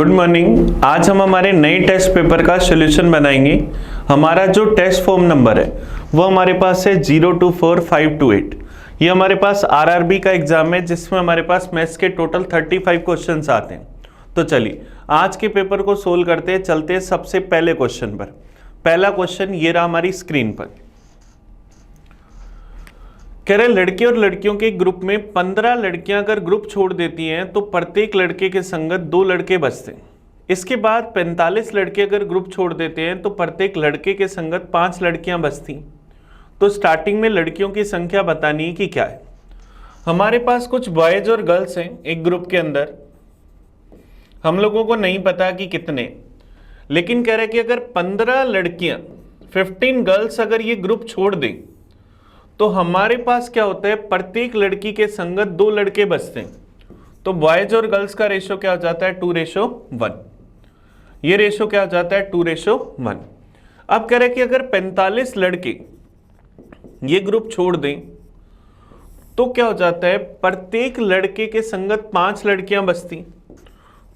Good morning. आज हम हमारे नए टेस्ट पेपर का सॉल्यूशन बनाएंगे। हमारा जो टेस्ट फॉर्म नंबर है वो हमारे पास है 024528। ये हमारे पास आरआरबी का एग्जाम है जिसमें हमारे पास मैथ्स के टोटल 35 क्वेश्चंस आते हैं। तो चलिए आज के पेपर को सोल्व करते हैं। चलते हैं सबसे पहले क्वेश्चन पर। पहला क्वेश्चन ये रहा हमारी स्क्रीन पर। कह रहे लड़के और लड़कियों के ग्रुप में 15 लड़कियां अगर ग्रुप छोड़ देती हैं तो प्रत्येक लड़के के संगत 2 लड़के बचते हैं। इसके बाद 45 लड़के अगर ग्रुप छोड़ देते हैं तो प्रत्येक लड़के के संगत 5 लड़कियां बचती। तो स्टार्टिंग में लड़कियों की संख्या बतानी है कि क्या है। हमारे पास कुछ बॉयज और गर्ल्स हैं एक ग्रुप के अंदर। हम लोगों को नहीं पता कि कितने, लेकिन कह रहे कि अगर 15 लड़कियां 15 गर्ल्स अगर ये ग्रुप छोड़ दें तो हमारे पास क्या होता है, प्रत्येक लड़की के संगत 2 लड़के बचते हैं। तो बॉयज और गर्ल्स का रेशो क्या हो जाता है 2:1। ये रेशो क्या हो जाता है 2:1। अब कह रहे कि अगर 45 लड़के ये ग्रुप छोड़ दें तो क्या हो जाता है, प्रत्येक लड़के के संगत 5 लड़कियां बचती।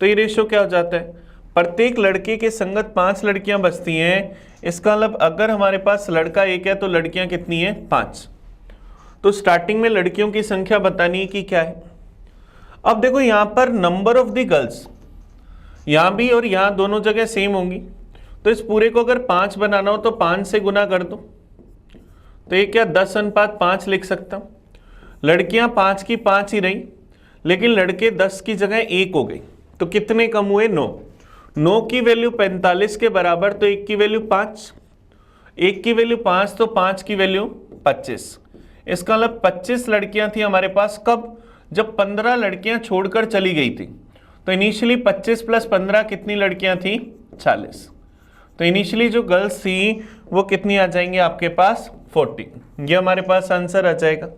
तो ये रेशो क्या हो जाता है, प्रत्येक लड़के के संगत 5 लड़कियां बचती हैं। इसका मतलब अगर हमारे पास लड़का 1 है तो लड़कियां कितनी है 5। तो स्टार्टिंग में लड़कियों की संख्या बतानी है कि क्या है। अब देखो यहां पर नंबर ऑफ द गर्ल्स यहां भी और यहां दोनों जगह सेम होंगी। तो इस पूरे को अगर 5 बनाना हो तो 5 से गुना कर दो। तो ये क्या 10:5 लिख सकता हूं। लड़कियां 5 की 5 ही रही, लेकिन लड़के 10 की जगह 1 हो गई। तो कितने कम हुए 9 की वैल्यू 45 के बराबर। तो 1 की वैल्यू 5, 1 की वैल्यू 5 तो 5 की वैल्यू 25। इसका मतलब 25 लड़कियां थी हमारे पास। कब? जब 15 लड़कियां छोड़कर चली गई थी। तो इनिशियली 25 + 15 कितनी लड़कियां थी 40। तो इनिशियली जो गर्ल्स थी वो कितनी आ जाएंगी आपके पास 40। ये हमारे पास आंसर आ जाएगा।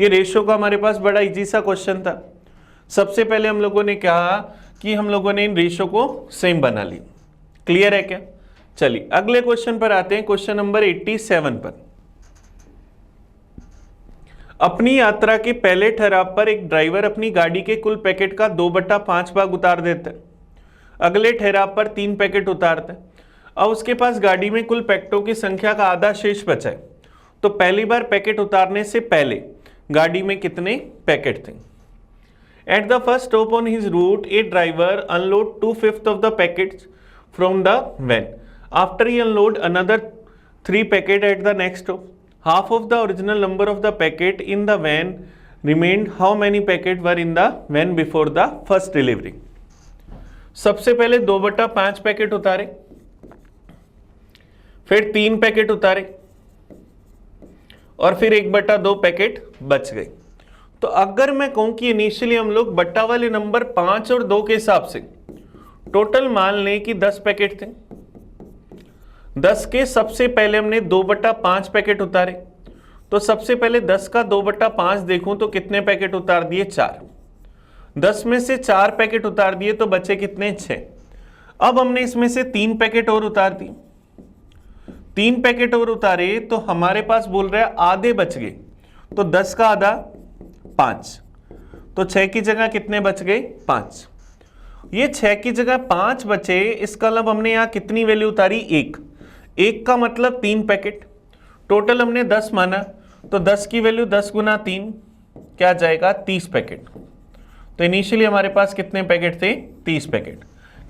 ये रेशो का हमारे पास बड़ा इजी सा क्वेश्चन था। सबसे पहले हम लोगों ने कहा कि हम लोगों ने इन रेशो को सेम बना ली। क्लियर है क्या? चलिए अगले क्वेश्चन पर आते हैं। क्वेश्चन नंबर 87 पर। अपनी यात्रा के पहले ठहराव पर एक ड्राइवर अपनी गाड़ी के कुल पैकेट का 2/5 भाग उतार देता है। अगले ठहराव पर 3 पैकेट उतारता है। अब उसके पास गाड़ी में कुल पैकेटों की संख्या का आधा शेष बचा है। तो पहली बार पैकेट उतारने से पहले गाड़ी में कितने पैकेट थे? At the first stop on his route, a driver unload 2/5 of the packets from the van. After he unload another 3 packet at the next stop. Half of the original number of the packet in the van remained. How many packet were in the van before the first delivery? सबसे पहले 2/5 packet उतारे, फिर 3 packet उतारे और फिर 1/2 packet बच गए। तो अगर मैं कहूं कि इनिशियली हम लोग बट्टा वाले नंबर 5 और 2 के हिसाब से टोटल मान लें कि 10 पैकेट थे। 10 के सबसे पहले हमने 2/5 पैकेट उतारे। तो सबसे पहले 10 का 2/5 देखूं तो कितने पैकेट उतार दिए 4। 10 में से 4 पैकेट उतार दिए तो बचे कितने 6। अब हमने इसमें से 3 पैकेट और उतार दिए। 3 पैकेट और उतारे तो हमारे पास बोल रहा है आधे बच गए। तो 10 का आधा 5। तो 6 की जगह कितने बच गए 5। ये 6 की जगह 5 बचे। इसका मतलब हमने यहां कितनी वैल्यू उतारी 1 का मतलब 3 पैकेट। टोटल हमने 10 माना तो 10 की वैल्यू 10 × 3 क्या जाएगा 30 पैकेट। तो इनिशियली हमारे पास कितने पैकेट थे 30 पैकेट।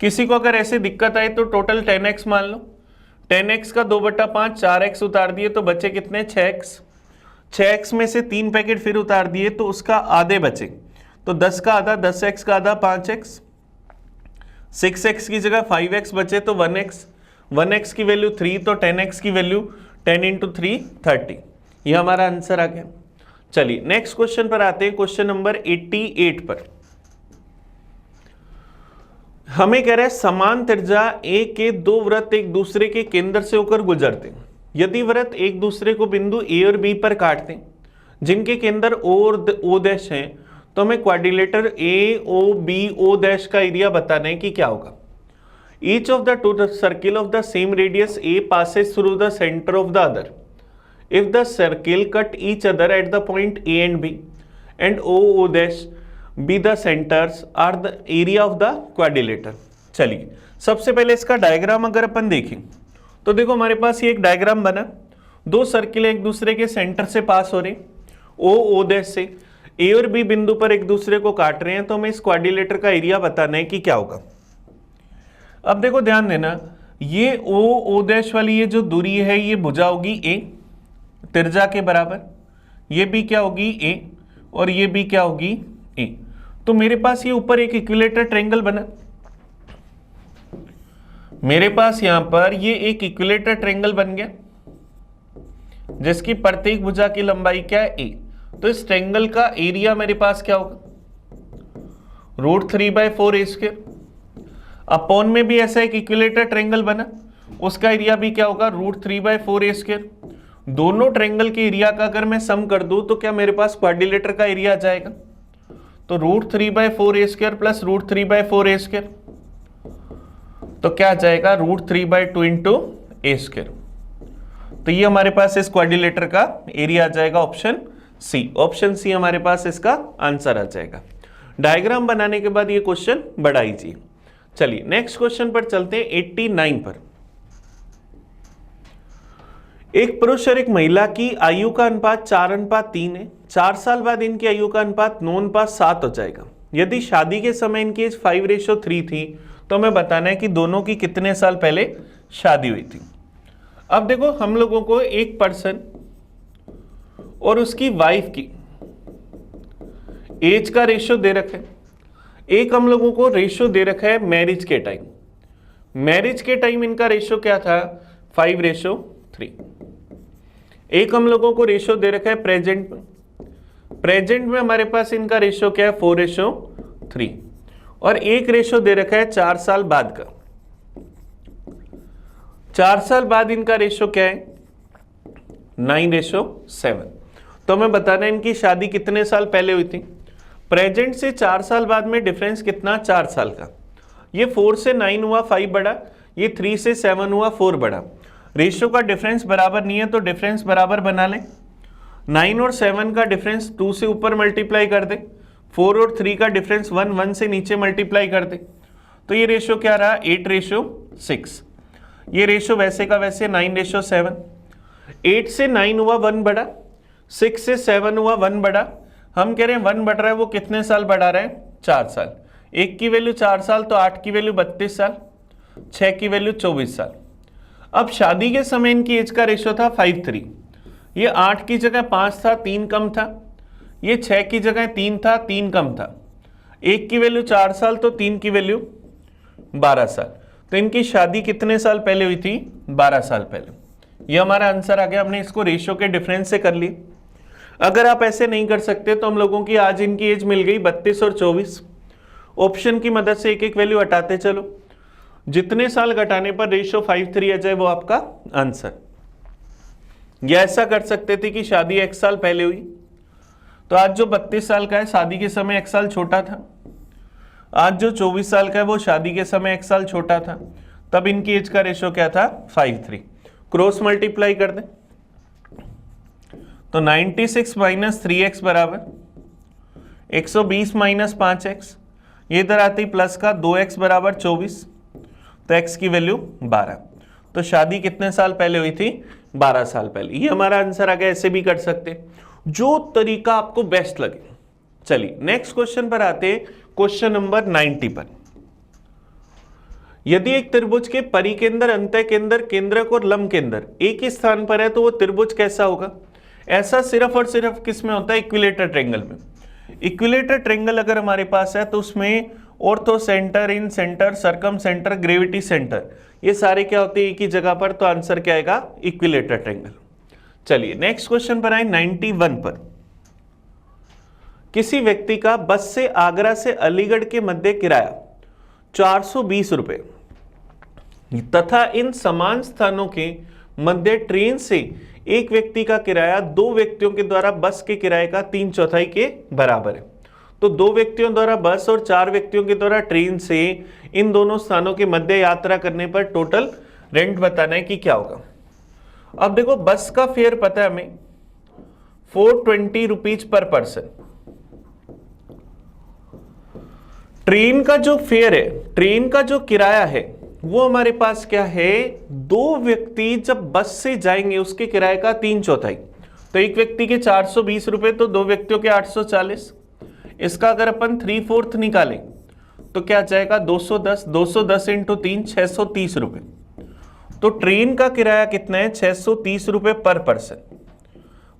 किसी को अगर ऐसे दिक्कत आए तो टोटल 10x मान लो। 10x का 2/5 4x उतार दिए तो बचे कितने 6x। 6x में से 3 पैकेट फिर उतार दिए तो उसका आधे बचे। तो 10 का आधा 10x का आधा 5x। 6x की जगह 5x बचे तो 1x। 1x की वैल्यू 3 तो 10x की वैल्यू 10 × 3 30। यह हमारा आंसर आ गया। चलिए नेक्स्ट क्वेश्चन पर आते हैं। क्वेश्चन नंबर 88 पर हमें कह रहा है समान त्रिज्या ए के 2 वृत्त एक दूसरे के केंद्र से होकर गुजरते हैं। यदि वृत्त एक दूसरे को बिंदु ए और बी पर काटते हैं जिनके केंद्र ओ और ओ डैश हैं, तो हमें quadrilateral A O B O dash का एरिया बताना है कि क्या होगा। Each of the 2 circle of the same radius a passes through the centre of the other if the circle cut each other at the point A and B and O O dash B the centres are the area of the quadrilateral. चलिए सबसे पहले इसका diagram अगर अपन देखें तो देखो हमारे पास ये एक डायग्राम बना, दो सर्किल एक दूसरे के सेंटर से पास हो रहे, ओ डैश से ए और बी बिंदु पर एक दूसरे को काट रहे हैं, तो हमें इस क्वाड्रिलेटर का एरिया बताना है कि क्या होगा। अब देखो ध्यान देना, ये ओ डैश वाली ये जो दूरी है ये भुजा होगी ए त्रिज्या के बराबर, ये भी क्या होगी ए और ये भी क्या होगी ए। तो मेरे पास ये ऊपर एक इक्विलेटर ट्रायंगल बना, मेरे पास यहां पर ये एक इक्विलेटर ट्रायंगल बन गया जिसकी प्रत्येक भुजा की लंबाई क्या है ए। तो इस ट्रायंगल का एरिया मेरे पास क्या होगा, √3/4a²। अपॉन में भी ऐसा एक इक्विलेटर ट्रायंगल बना, उसका एरिया भी क्या होगा, √3/4a²। दोनों ट्रायंगल के एरिया का अगर मैं सम कर दूं तो क्या मेरे पास क्वाड्रिलेटर का एरिया आ जाएगा। तो √3/4a² प्लस √3/4a², तो क्या आ जाएगा, √3/2 × a²। तो ये हमारे पास इस क्वाड्रिलेटर का एरिया आ जाएगा, ऑप्शन सी। ऑप्शन सी हमारे पास इसका आंसर आ जाएगा। डायग्राम बनाने के बाद ये क्वेश्चन बढ़ा लीजिए। चलिए नेक्स्ट क्वेश्चन पर चलते हैं, 89 पर। एक पुरुष और एक महिला की आयु का अनुपात 4:3 है। 4 साल बाद इनकी आयु का अनुपात 9:7 हो जाएगा। यदि शादी के समय इनकी एज 5:3 थी तो हमें बताना है कि दोनों की कितने साल पहले शादी हुई थी। अब देखो हम लोगों को एक पर्सन और उसकी वाइफ की एज का रेशियो दे रखा है, एक हम लोगों को रेशियो दे रखा है मैरिज के टाइम। मैरिज के टाइम इनका रेशियो क्या था, 5:3। एक हम लोगों को रेशियो दे रखा है प्रेजेंट में, प्रेजेंट में हमारे पास इनका रेशियो क्या है, 4:3। और एक रेशियो दे रखा है 4 साल बाद का। 4 साल बाद इनका रेशियो क्या है, 9:7। तो हमें बताना है इनकी शादी कितने साल पहले हुई थी। प्रेजेंट से 4 साल बाद में डिफरेंस कितना, 4 साल का। ये 4 से 9 हुआ 5 बढ़ा, ये 3 से 7 हुआ 4 बढ़ा। रेशियो का डिफरेंस बराबर नहीं है तो डिफरेंस बराबर बना लें। 9 और 7 का डिफरेंस 2 से ऊपर मल्टीप्लाई कर दे, 4 और 3 का डिफरेंस 1 से नीचे मल्टीप्लाई कर दे। तो ये रेशियो क्या रहा, 8:6। ये रेशियो वैसे का वैसे 9:7। 8 से 9 हुआ 1 बढ़ा, 6 से 7 हुआ 1 बढ़ा। हम कह रहे हैं 1 बढ़ रहा है, वो कितने साल बढ़ा रहा है, 4 साल। 1 की वैल्यू 4 साल तो 8 की वैल्यू 32 साल, 6 की वैल्यू 24 साल। अब शादी के समय इनकी एज का रेशियो था 5:3। ये 8 की जगह 5 था, 3 कम था। ये 6 की जगह 3 था, 3 कम था। 1 की वैल्यू 4 साल तो 3 की वैल्यू 12 साल। तो इनकी शादी कितने साल पहले हुई थी, 12 साल पहले। ये हमारा आंसर आ गया। हमने इसको रेशियो के डिफरेंस से कर ली। अगर आप ऐसे नहीं कर सकते तो हम लोगों की आज इनकी एज मिल गई 32 और 24। ऑप्शन की मदद से एक एक वैल्यू हटाते चलो, जितने साल घटाने पर रेशियो 5:3 आ जाए वो आपका आंसर। या ऐसा कर सकते थे कि शादी 1 साल पहले हुई तो आज जो 32 साल का है शादी के समय 1 साल छोटा था, आज जो 24 साल का है वो शादी के समय 1 साल छोटा था, तब इनकी एज का रेशियो क्या था, 5:3। क्रॉस मल्टीप्लाई कर दें तो 96 - 3x बराबर 120 - 5x। ये इधर आती प्लस का 2x बराबर 24, तो x की वैल्यू 12। तो शादी कितने साल पहले हुई थी, 12 साल पहले। ये हमारा आंसर आ गया। ऐसे भी कर सकते, जो तरीका आपको बेस्ट लगे। चलिए नेक्स्ट क्वेश्चन पर आते हैं, क्वेश्चन नंबर 90 पर। यदि एक त्रिभुज के परिकेंद्र, अंतःकेंद्र, केंद्रक और लंब केंद्र एक ही स्थान पर है तो वो त्रिभुज कैसा होगा। ऐसा सिर्फ और सिर्फ किस में होता है, इक्विलेटर ट्रायंगल में। इक्विलेटर ट्रायंगल अगर हमारे पास है तो उसमें ऑर्थो सेंटर, इन सेंटर, सरकम सेंटर, ग्रेविटी सेंटर, ये सारे क्या होते हैं एक ही जगह पर। तो आंसर क्या आएगा, इक्विलेटर ट्रायंगल। चलिए नेक्स्ट क्वेश्चन पर आए 91 पर। किसी व्यक्ति का बस से आगरा से अलीगढ़ के मध्य किराया 420 रुपए तथा इन समान स्थानों के मध्य ट्रेन से एक व्यक्ति का किराया 2 व्यक्तियों के द्वारा बस के किराए का 3/4 के बराबर है। तो 2 व्यक्तियों द्वारा बस और 4 व्यक्तियों के द्वारा ट्रेन से इन दोनों स्थानों के मध्य यात्रा करने पर टोटल रेंट बताना है कि क्या होगा। अब देखो बस का फेयर पता है हमें 420 रुपीज पर पर्सन। ट्रेन का जो फेयर है, ट्रेन का जो किराया है वो हमारे पास क्या है, दो व्यक्ति जब बस से जाएंगे उसके किराए का 3/4, तो एक व्यक्ति के 420 रुपए, तो दो व्यक्तियों के 840। इसका अगर अपन 3/4 निकालें तो क्या जाएगा 210, 210 इंटू 3 630 रुपए। तो ट्रेन का किराया कितना है, 630 रुपए पर पर्सन।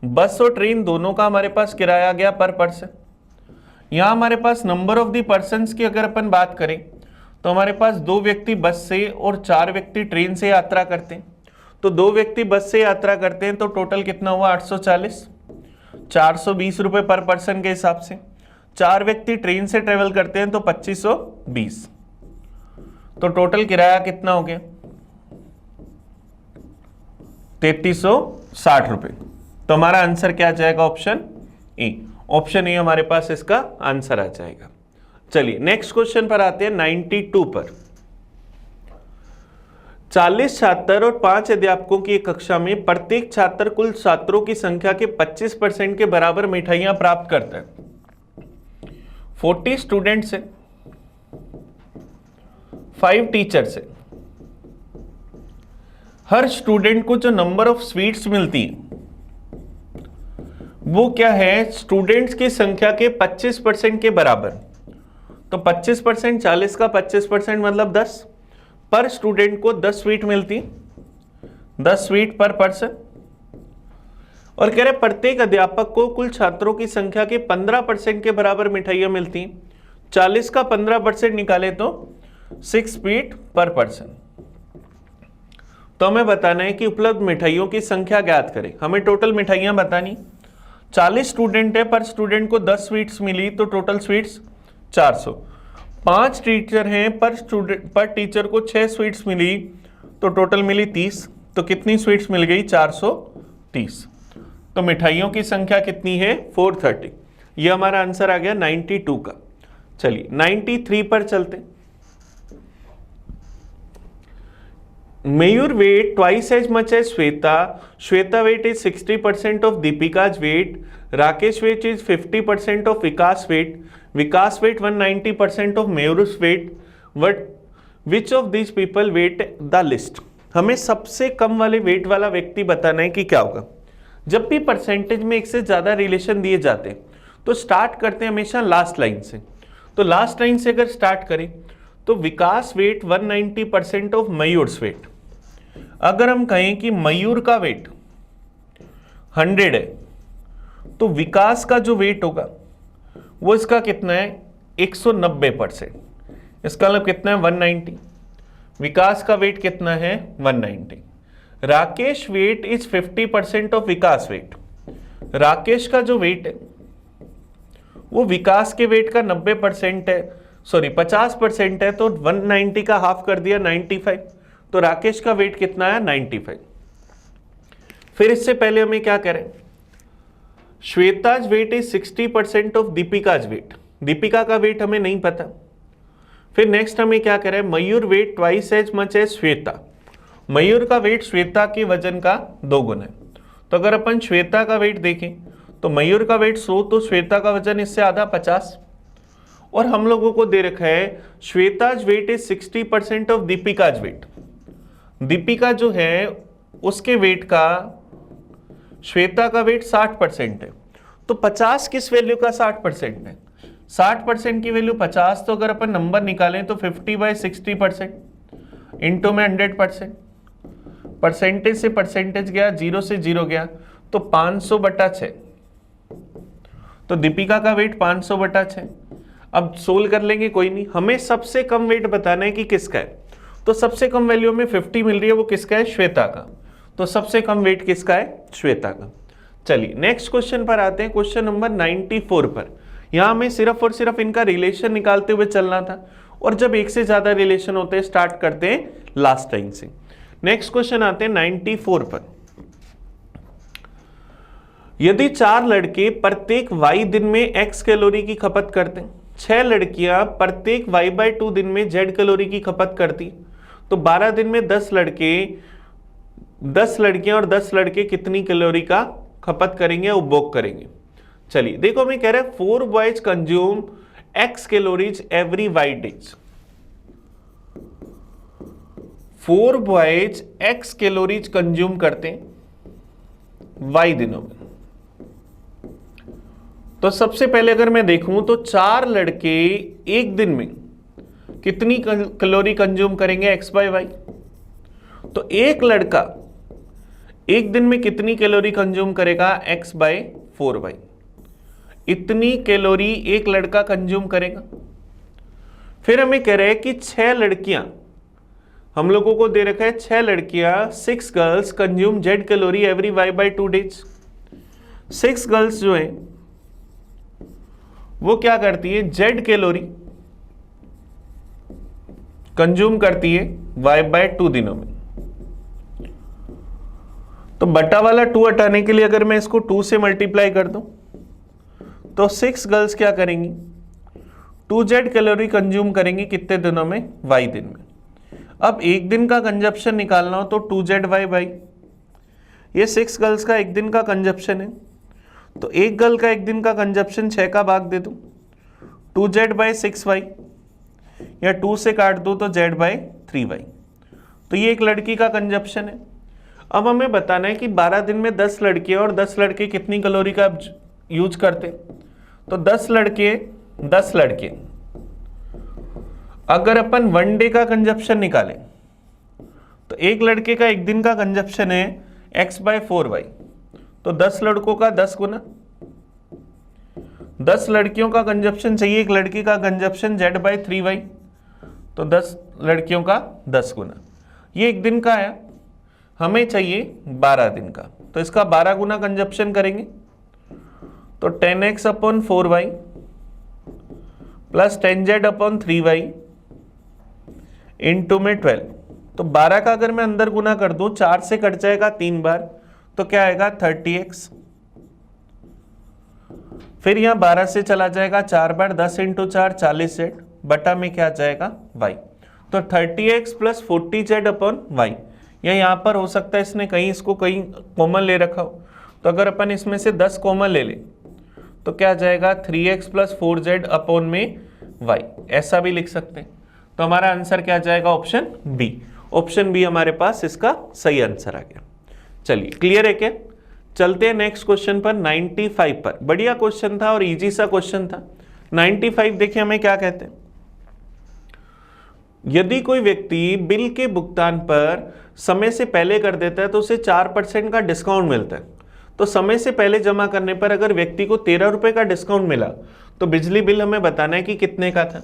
बस और ट्रेन दोनों का हमारे पास किराया आ गया पर पर्सन। यहां हमारे पास नंबर ऑफ दी पर्सन्स की अगर अपन बात करें तो हमारे पास दो व्यक्ति बस से और 4 व्यक्ति ट्रेन से यात्रा करते हैं। तो दो व्यक्ति बस से यात्रा करते हैं तो टोटल कितना हुआ 840, 420 रुपए पर पर्सन के हिसाब से। 4 व्यक्ति ट्रेन से ट्रेवल करते हैं तो 2520, तो टोटल किराया कितना हो गया 3360 रुपए। तो हमारा आंसर क्या आ जाएगा, ऑप्शन ए। ऑप्शन ए हमारे पास इसका आंसर आ जाएगा। चलिए नेक्स्ट क्वेश्चन पर आते हैं 92 पर। 40 छात्र और 5 अध्यापकों की एक कक्षा में प्रत्येक छात्र कुल छात्रों की संख्या के 25% के बराबर मिठाइयां प्राप्त करता है। 40 स्टूडेंट्स है, 5 टीचर्स है। हर स्टूडेंट को जो नंबर ऑफ स्वीट्स मिलती है वो क्या है, स्टूडेंट्स की संख्या के 25% के बराबर। तो 25%, 40 का 25% मतलब 10। पर स्टूडेंट को 10 स्वीट मिलती, 10 स्वीट पर पर्सन। और कह रहे प्रत्येक अध्यापक को कुल छात्रों की संख्या के 15% के बराबर मिठाइयां मिलती। 40 का 15% निकाले तो 6 स्वीट पर पर्सन। तो हमें बताना है कि उपलब्ध मिठाइयों की संख्या ज्ञात करें। हमें टोटल मिठाइयां बतानी। 40 स्टूडेंट है, पर स्टूडेंट को 10 स्वीट्स मिली तो टोटल स्वीट्स 400। 5 टीचर हैं, पर टीचर को 6 स्वीट्स मिली तो टोटल मिली 30। तो कितनी स्वीट्स मिल गई 430। तो मिठाइयों की संख्या कितनी है 430। ये हमारा आंसर आ गया 92 का। चलिए 93 पर चलते। Mayur weight twice as much as Shweta. Shweta weight is 60% of Deepika's weight. Rakesh weight is 50% of Vikas weight. Vikas weight 190% of Mayur's weight. Which of these people weight the least? हमें सबसे कम वाले wait वाला व्यक्ति बताना है कि क्या होगा। जब भी परसेंटेज में एक से ज्यादा रिलेशन दिए जाते हैं तो स्टार्ट करते हैं हमेशा लास्ट लाइन से। तो लास्ट लाइन से अगर स्टार्ट करें तो विकास वेट 190% ऑफ मयूर्स वेट। अगर हम कहें कि मयूर का वेट 100 है तो विकास का जो वेट होगा वो इसका कितना है 190%। इसका मतलब कितना है 190। विकास का वेट कितना है 190। Rakesh weight is 50% of Vikas weight. Rakesh का जो वेट है वो विकास के वेट का 90% है, सॉरी 50% है, तो 190 का हाफ कर दिया 95। तो राकेश का वेट कितना है 95। फिर इससे पहले हमें क्या करें, Shweta's weight is 60% of Deepika's weight. Deepika का वेट हमें नहीं पता। फिर नेक्स्ट हमें क्या करें, Mayur weight twice as much as Shweta. Mayur का वेट श्वेता के वजन का 2 गुना है। तो अगर अपन श्वेता का वेट देखें तो मयूर का वेट 100, तो श्वेता का वजन इससे आधा 50। और हम लोगों को दे रखा है Shweta's weight is 60% of Deepika's weight. Deepika जो है उसके वेट का श्वेता का वेट 60% है। तो 50 किस वैल्यू का 60% है, 60% की वैल्यू 50। तो अगर अपन नंबर निकालें तो 50/60% इंटू में 100%। परसेंटेज से परसेंटेज गया, 0 से 0 गया, तो 500/6। तो दीपिका का वेट 500/6। अब सोल्व कर लेंगे, कोई नहीं। हमें सबसे कम वेट बताना है कि किसका है। तो सबसे कम वैल्यू में 50 मिल रही है, वो किसका है श्वेता का। तो सबसे कम वेट किसका है श्वेता का। चलिए नेक्स्ट क्वेश्चन पर आते हैं, क्वेश्चन नंबर 94 पर। यहां हमें सिर्फ और सिर्फ इनका रिलेशन निकालते हुए चलना था, और जब एक से ज्यादा रिलेशन होते हैं स्टार्ट करते हैं लास्ट लाइन से। नेक्स्ट क्वेश्चन आते हैं 94 पर। यदि 4 लड़के प्रत्येक y दिन में x कैलोरी की खपत करते हैं, 6 लड़कियां प्रत्येक y/2 दिन में z कैलोरी की खपत करती, तो 12 दिन में 10 लड़कियां और 10 लड़के कितनी कैलोरी का खपत करेंगे, उपभोग करेंगे। चलिए देखो, हमें कह रहा है 4 boys consume x calories every y days. 4 boys x calories consume करते हैं y दिनों में। तो सबसे पहले अगर मैं देखूं तो 4 लड़के एक दिन में कितनी कैलोरी कंज्यूम करेंगे x बाय वाई। तो एक लड़का एक दिन में कितनी कैलोरी कंज्यूम करेगा x बाय 4y। इतनी कैलोरी एक लड़का कंज्यूम करेगा। फिर हमें कह रहे हैं कि 6 लड़कियां, हम लोगों को दे रखा है 6 लड़कियां 6 girls consume z calorie every y by 2 days. 6 girls जो है वो क्या करती है, z कैलोरी कंज्यूम करती है y बाय 2 दिनों में। तो बटा वाला 2 हटाने के लिए अगर मैं इसको 2 से मल्टीप्लाई कर दूं तो 6 गर्ल्स क्या करेंगी, 2z कैलोरी कंज्यूम करेंगी कितने दिनों में, y दिन में। अब एक दिन का कंजप्शन निकालना हो तो 2zy बाई, ये 6 गर्ल्स का एक दिन का कंजप्शन है, तो एक गर्ल का एक दिन का कंजप्शन 6 का भाग दे दूं, 2z बाई 6y, या 2 से काट दूं तो z बाई 3y। तो ये एक लड़की का कंजप्शन है। अब हमें बताना है कि 12 दिन में 10 लड़के और 10 लड़के कितनी कैलोरी का यूज करते। तो 10 लड़के अगर अपन 1 डे का कंजप्शन निकालें तो एक लड़के का एक दिन का कंजप्शन है x बाय 4y। तो 10 लड़कों का 10 गुना, 10 लड़कियों का कंजप्शन चाहिए, एक लड़की का कंजप्शन z बाय 3y। तो 10 लड़कियों का 10 गुना, ये एक दिन का है, हमें चाहिए 12 दिन का। तो इसका 12 गुना कंजप्शन करेंगे तो 10x upon 4y plus 10z upon 3y into में 12। तो 12 का अगर मैं अंदर गुना कर दूं, 4 से कट जाएगा 3 बार, तो क्या आएगा 30x। फिर यहां 12 से चला जाएगा 4 बार, 10 इंटू 4 40z, बटा में क्या जाएगा y। तो 30x plus 40z upon y, या यहाँ पर हो सकता है इसने कहीं इसको कहीं कॉमन ले रखा हो, तो अगर अपन इसमें से 10 कॉमन ले ले तो क्या जाएगा 3x प्लस 4z अपॉन में y, ऐसा भी लिख सकते हैं। तो हमारा आंसर क्या जाएगा, ऑप्शन बी। ऑप्शन बी हमारे पास इसका सही आंसर आ गया। चलिए क्लियर है क्या। चलते हैं नेक्स्ट क्वेश्चन पर, 95 पर। बढ़िया क्वेश्चन था और इजी सा क्वेश्चन था। 95 देखिए हमें क्या कहते हैं, यदि कोई व्यक्ति बिल के भुगतान पर समय से पहले कर देता है तो उसे 4% का डिस्काउंट मिलता है। तो समय से पहले जमा करने पर अगर व्यक्ति को 13 रुपए का डिस्काउंट मिला तो बिजली बिल हमें बताना है कि कितने का था।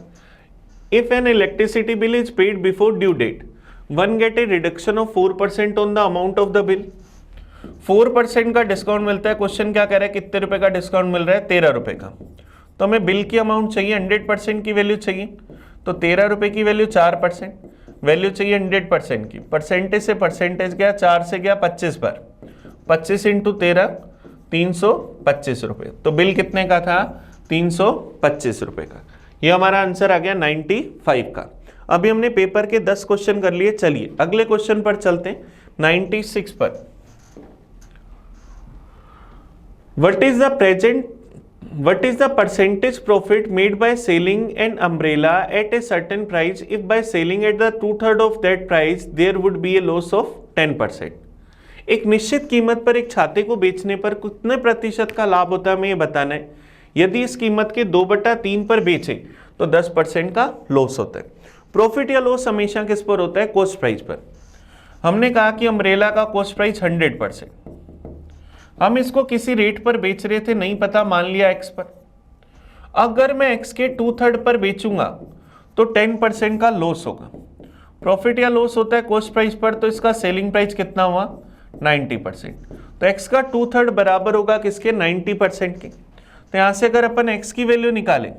If an electricity bill is paid before due date, one get a reduction of 4% on the amount of the bill. 4% का डिस्काउंट मिलता है। क्वेश्चन क्या कह रहा है, कितने रुपए का डिस्काउंट मिल रहा है, 13 रुपए का। तो हमें बिल की अमाउंट चाहिए, 100% की वैल्यू चाहिए। तो 13 रुपए की वैल्यू 4%, वैल्यू चाहिए 100% की। परसेंटेज से परसेंटेज गया, 4 से गया 25 बार, 25 इंटू 13 325 रुपये। तो बिल कितने का था, 325 रुपये का। ये हमारा आंसर आ गया 95 का। अभी हमने पेपर के 10 क्वेश्चन कर लिए। चलिए अगले क्वेश्चन पर चलते हैं, 96 पर। What is the percentage profit made by selling an umbrella at a certain price if by selling at the 2/3 of that price there would be a loss of 10%? एक निश्चित कीमत पर एक छाते को बेचने पर कितने प्रतिशत का लाभ होता है हमें ये बताना है। यदि इस कीमत के 2/3 पर बेचे तो 10% का लॉस होता है। प्रॉफिट या लॉस हमेशा किस पर होता है, कॉस्ट प्राइस पर। हमने कहा कि अम्ब्रेला का कॉस्ट प्राइस 100%, हम इसको किसी रेट पर बेच रहे थे, नहीं पता, मान लिया x पर। अगर मैं x के 2/3 पर बेचूंगा तो 10% का लॉस होगा। प्रॉफिट या लॉस होता है कॉस्ट प्राइस पर, तो इसका सेलिंग प्राइस कितना हुआ, 90%। तो x का 2/3 बराबर होगा किसके, 90% के। तो यहां से अगर अपन x की वैल्यू निकालें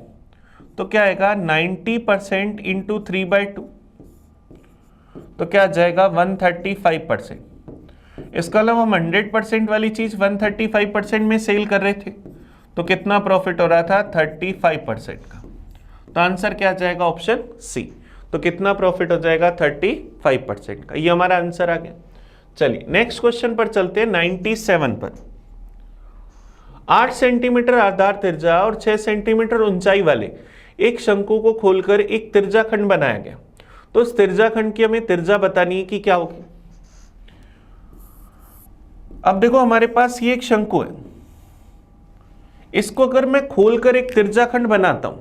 तो क्या आएगा, 90% इंटू 3/2, तो क्या आ जाएगा 135%। इसका अलावा हम 100% वाली चीज 135% में सेल कर रहे थे, तो कितना प्रॉफिट हो रहा था, 35% का। तो आंसर क्या आ जाएगा, ऑप्शन सी। तो कितना प्रॉफिट हो जाएगा, 35% का। ये हमारा आंसर आ गया। चलिए नेक्स्ट क्वेश्चन पर चलते हैं, 97 पर। 8 सेंटीमीटर आधार त्रिज्या और 6 सेंटीमीटर ऊंचाई वाले एक शंकु को खोलकर एक त्रिज्याखंड बनाया गया, तो उस त्रिज्याखंड की हमें त्रिज्या बतानी है कि क्या होगी। अब देखो हमारे पास ये एक शंकु है, इसको अगर मैं खोलकर एक त्रिज्याखंड बनाता हूं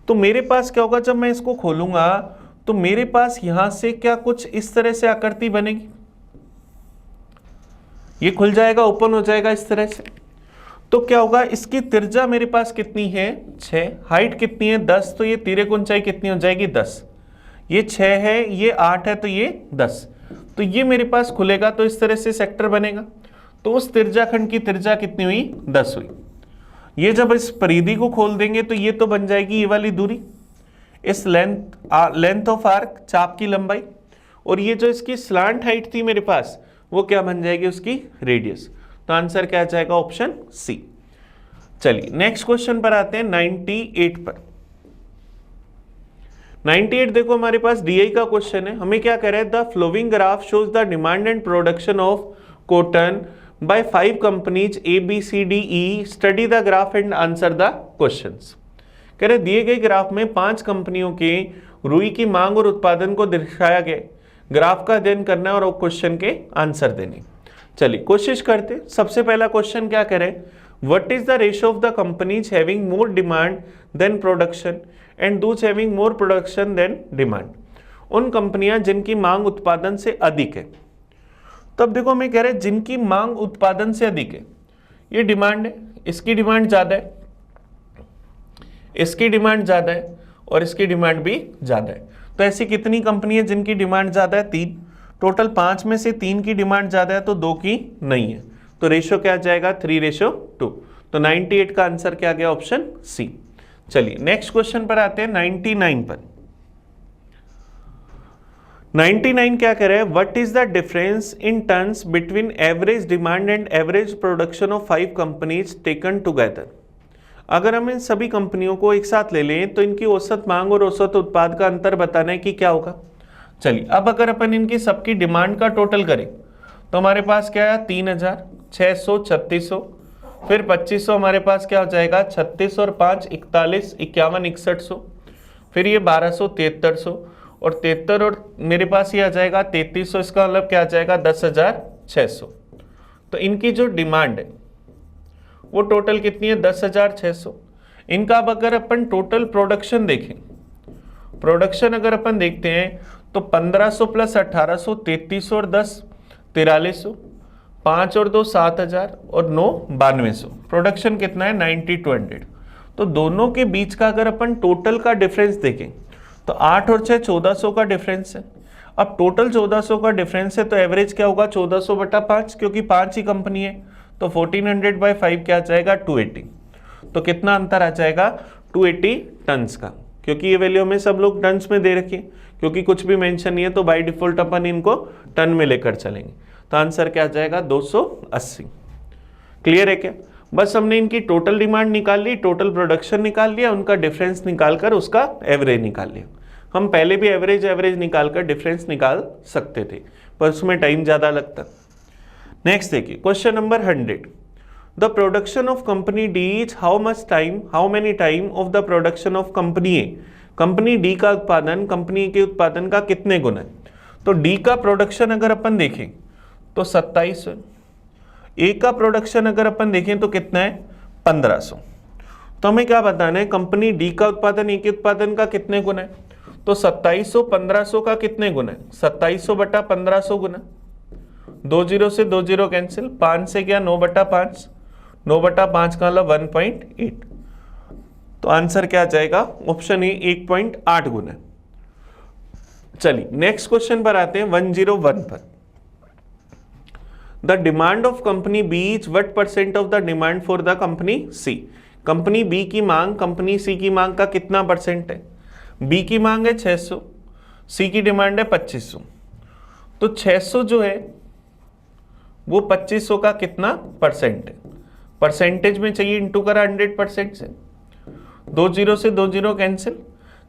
तो मेरे पास क्या होगा, जब मैं इसको खोलूंगा तो मेरे पास यहां से क्या कुछ इस तरह से आकृति बनेगी, ये खुल जाएगा, ओपन हो जाएगा इस तरह से। तो क्या होगा, इसकी त्रिज्या मेरे पास कितनी है 6, हाइट कितनी है 10, तो ये तिर्यक ऊंचाई कितनी हो जाएगी 10, ये 6 है, ये 8 है, तो ये 10, तो ये मेरे पास खुलेगा, तो इस तरह से सेक्टर बनेगा। तो उस त्रिज्याखंड की त्रिज्या कितनी हुई 10 हुई। ये जब इस परिधि को खोल देंगे तो ये तो बन जाएगी ये वाली दूरी, इस लेंथ ऑफ आर्क, चाप की लंबाई, और ये जो इसकी स्लांट हाइट थी मेरे पास वो क्या बन जाएगी उसकी रेडियस। तो आंसर क्या आ जाएगा ऑप्शन सी। चलिए नेक्स्ट क्वेश्चन पर आते हैं 98 पर। 98 देखो हमारे पास डीआई का क्वेश्चन है, हमें क्या कह रहा है, the flowing graph shows the demand and production of cotton by 5 companies A, B, C, D, E, study the graph and answer the questions। कह रहे दिए गए ग्राफ में 5 कंपनियों के रुई की मांग और उत्पादन को दर्शाया गया, ग्राफ का अध्ययन करना और क्वेश्चन के आंसर देने। चलिए कोशिश करते। सबसे पहला क्वेश्चन क्या करें, what is the ratio of the companies having more demand than production and those having more production than demand. उन कंपनियां जिनकी मांग उत्पादन से अधिक है। तब देखो हमें कह रहे हैं जिनकी मांग उत्पादन से अधिक है, ये डिमांड है, इसकी डिमांड ज्यादा है, इसकी डिमांड ज्यादा है और इसकी डिमांड भी ज्यादा है। तो ऐसी कितनी कंपनी है जिनकी डिमांड ज्यादा है, 3। टोटल 5 में से 3 की डिमांड ज्यादा है तो 2 की नहीं है, तो रेशियो क्या आ जाएगा 3:2। तो 98 का आंसर क्या गया ऑप्शन सी। चलिए नेक्स्ट क्वेश्चन पर आते हैं 99 पर। 99 क्या कह रहे हैं, what is the difference in tons between average demand and average production of 5 companies taken together. अगर हम इन सभी कंपनियों को एक साथ ले लें तो इनकी औसत मांग और औसत उत्पाद का अंतर बताना है कि क्या होगा। चलिए अब अगर अपन इनकी सबकी डिमांड का टोटल करें तो हमारे पास क्या है 3000, 600, 3600, फिर 2500 हमारे पास क्या हो जाएगा 36 और 5 41, 51, 6100, फिर ये 1200, 7300 और 73 और मेरे पास ये आ जाएगा 3300, इसका मतलब क्या आ जाएगा 10,600। तो इनकी जो डिमांड है वो टोटल कितनी है 10,600। इनका अब अगर अपन टोटल प्रोडक्शन देखें, प्रोडक्शन अगर अपन देखते हैं तो 1500 प्लस 1800 3300 और 10 4300, 5 और 2 7000 और 9 9200। प्रोडक्शन कितना है 90 to 100। तो दोनों के बीच का अगर अपन टोटल का डिफरेंस देखें तो 8 और 6 1400 का डिफरेंस है। अब टोटल 1400 का डिफरेंस है तो एवरेज क्या होगा 1400/5, क्योंकि 5 ही कंपनी है, तो 1400/5 क्या आ जाएगा 280। तो कितना अंतर आ जाएगा 280 टन्स का, क्योंकि ये वैल्यू हमें सब लोग टन्स में दे रखी है, क्योंकि कुछ भी मेंशन नहीं है तो बाय डिफॉल्ट अपन इनको टन में लेकर चलेंगे। तो आंसर क्या आ जाएगा 280। क्लियर है क्या? बस हमने इनकी टोटल डिमांड निकाल ली, टोटल प्रोडक्शन निकाल लिया, उनका डिफरेंस निकालकर उसका एवरेज निकाल लिया। हम पहले भी एवरेज निकालकर डिफरेंस निकाल सकते थे, पर उसमें टाइम ज़्यादा लगता। नेक्स्ट देखिए question number 100। The production of company D is how many time of the production of company A. Company D का उत्पादन कंपनी के उत्पादन का कितने गुना है? तो डी का प्रोडक्शन अगर अपन देखें तो 27 है, ए का प्रोडक्शन अगर अपन देखें तो कितना है 1500। तो हमें क्या बताना है, कंपनी डी का उत्पादन ए के उत्पादन का कितने गुना है? तो 2700 1500 का कितने गुना है 2700/1500 गुना, 2 0 से 2 0 कैंसिल, 5 से क्या 9/5, 9/5 का मतलब 1.8। तो आंसर क्या आ जाएगा ऑप्शन ए 1.8 गुना। चलिए नेक्स्ट क्वेश्चन पर आते हैं 101 पर। The demand of company B is what percent of the demand for the company C. Company B की मांग कंपनी सी की मांग का कितना परसेंट है? बी की मांग है 600, सी की डिमांड है 2500। तो 600 जो है वो 2500 का कितना परसेंट है? परसेंटेज में चाहिए, इंटू करा 100% से, 2 0 से 2 0 कैंसिल,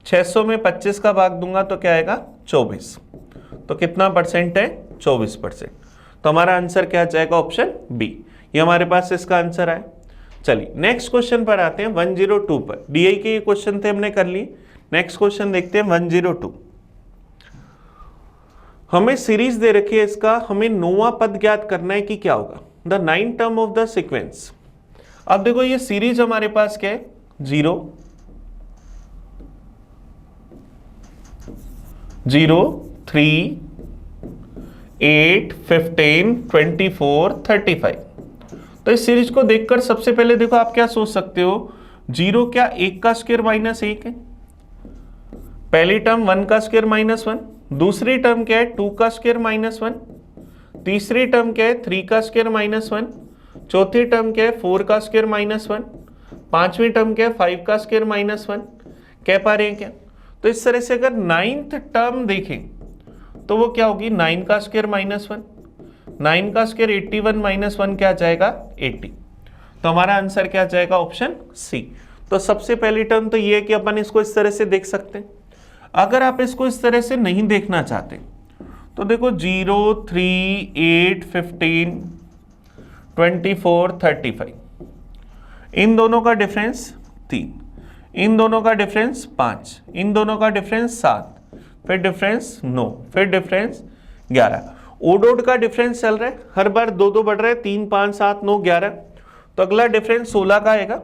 600 में 25 का भाग दूंगा तो क्या आएगा 24। तो कितना परसेंट है 24%। तो हमारा आंसर क्या आ जाएगा ऑप्शन बी। ये हमारे पास इसका आंसर आया। चलिए नेक्स्ट क्वेश्चन पर आते हैं 102 पर। डीआई के ये क्वेश्चन थे, हमने कर लिए। नेक्स्ट क्वेश्चन देखते हैं 102। हमें सीरीज दे रखी है इसका, हमें नौवां पद ज्ञात करना है कि क्या होगा, the 9th term of the sequence. अब देखो ये सीरीज हमारे पास क्या है, 0 0 3 8 15 24 35। तो इस सीरीज को देखकर सबसे पहले देखो आप क्या सोच सकते हो, 0 क्या 1 का स्क्वायर माइनस 1 है, पहली टर्म 1 का स्क्वायर माइनस 1, दूसरी टर्म क्या है 2 का स्क्वायर माइनस 1, तीसरी टर्म क्या है 3 का स्क्वायर माइनस 1, चौथी टर्म क्या है 4 का स्क्वायर माइनस 1, पांचवी टर्म क्या है 5 का स्क्वायर माइनस 1। कह पा रहे हैं क्या? तो इस तरह से अगर 9th टर्म देखें तो वो क्या होगी, 9 का स्क्वायर माइनस 1, 9 का स्क्वायर 81 माइनस 1 क्या जाएगा 80। तो हमारा आंसर क्या जाएगा, ऑप्शन सी। तो सबसे पहली टर्म तो ये है कि अपन इसको इस तरह से देख सकते हैं। अगर आप इसको इस तरह से नहीं देखना चाहते तो देखो 0 3 8 15 24 35, इन दोनों का डिफरेंस 3, इन दोनों का डिफरेंस 5, इन दोनों का डिफरेंस 7, फिर डिफरेंस 9, फिर डिफरेंस 11। ओड ओड का डिफरेंस चल रहा है, हर बार 2 बढ़ रहा है, 3 5 7 9 11। तो अगला डिफरेंस 16 का आएगा,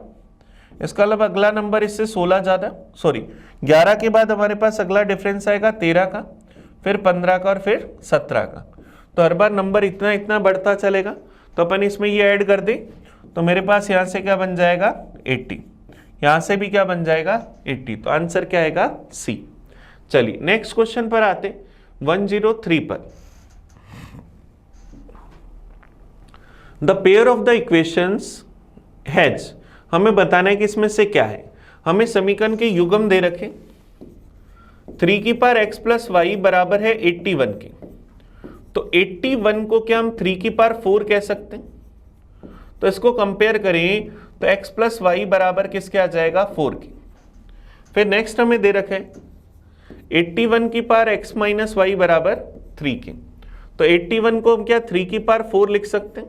इसका मतलब अगला नंबर इससे 16 ज्यादा, सॉरी 11 के बाद हमारे पास अगला डिफरेंस आएगा 13 का, फिर 15 का और फिर 17 का। तो हर बार नंबर इतना इतना बढ़ता चलेगा। तो अपन इसमें ये ऐड कर दें तो मेरे पास यहाँ से क्या बन जाएगा 80, यहाँ से भी क्या बन जाएगा 80। तो आंसर क्या आएगा सी। चलिए नेक्स्ट क्वेश्चन पर आते 103 पर। The pair of the equations has, हमें बताना है कि इसमें से क्या है। हमें समीकरण के युग्म दे रखे 3 की पावर x प्लस वाई बराबर है 81 की। तो 81 को क्या हम 3 की पावर 4 कह सकते हैं? तो इसको कंपेयर करें तो x प्लस वाई बराबर किसके आ जाएगा 4 की। फिर नेक्स्ट हमें दे रखे 81 की पावर x माइनस वाई बराबर 3 की। तो 81 को हम क्या 3 की पावर 4 लिख सकते हैं?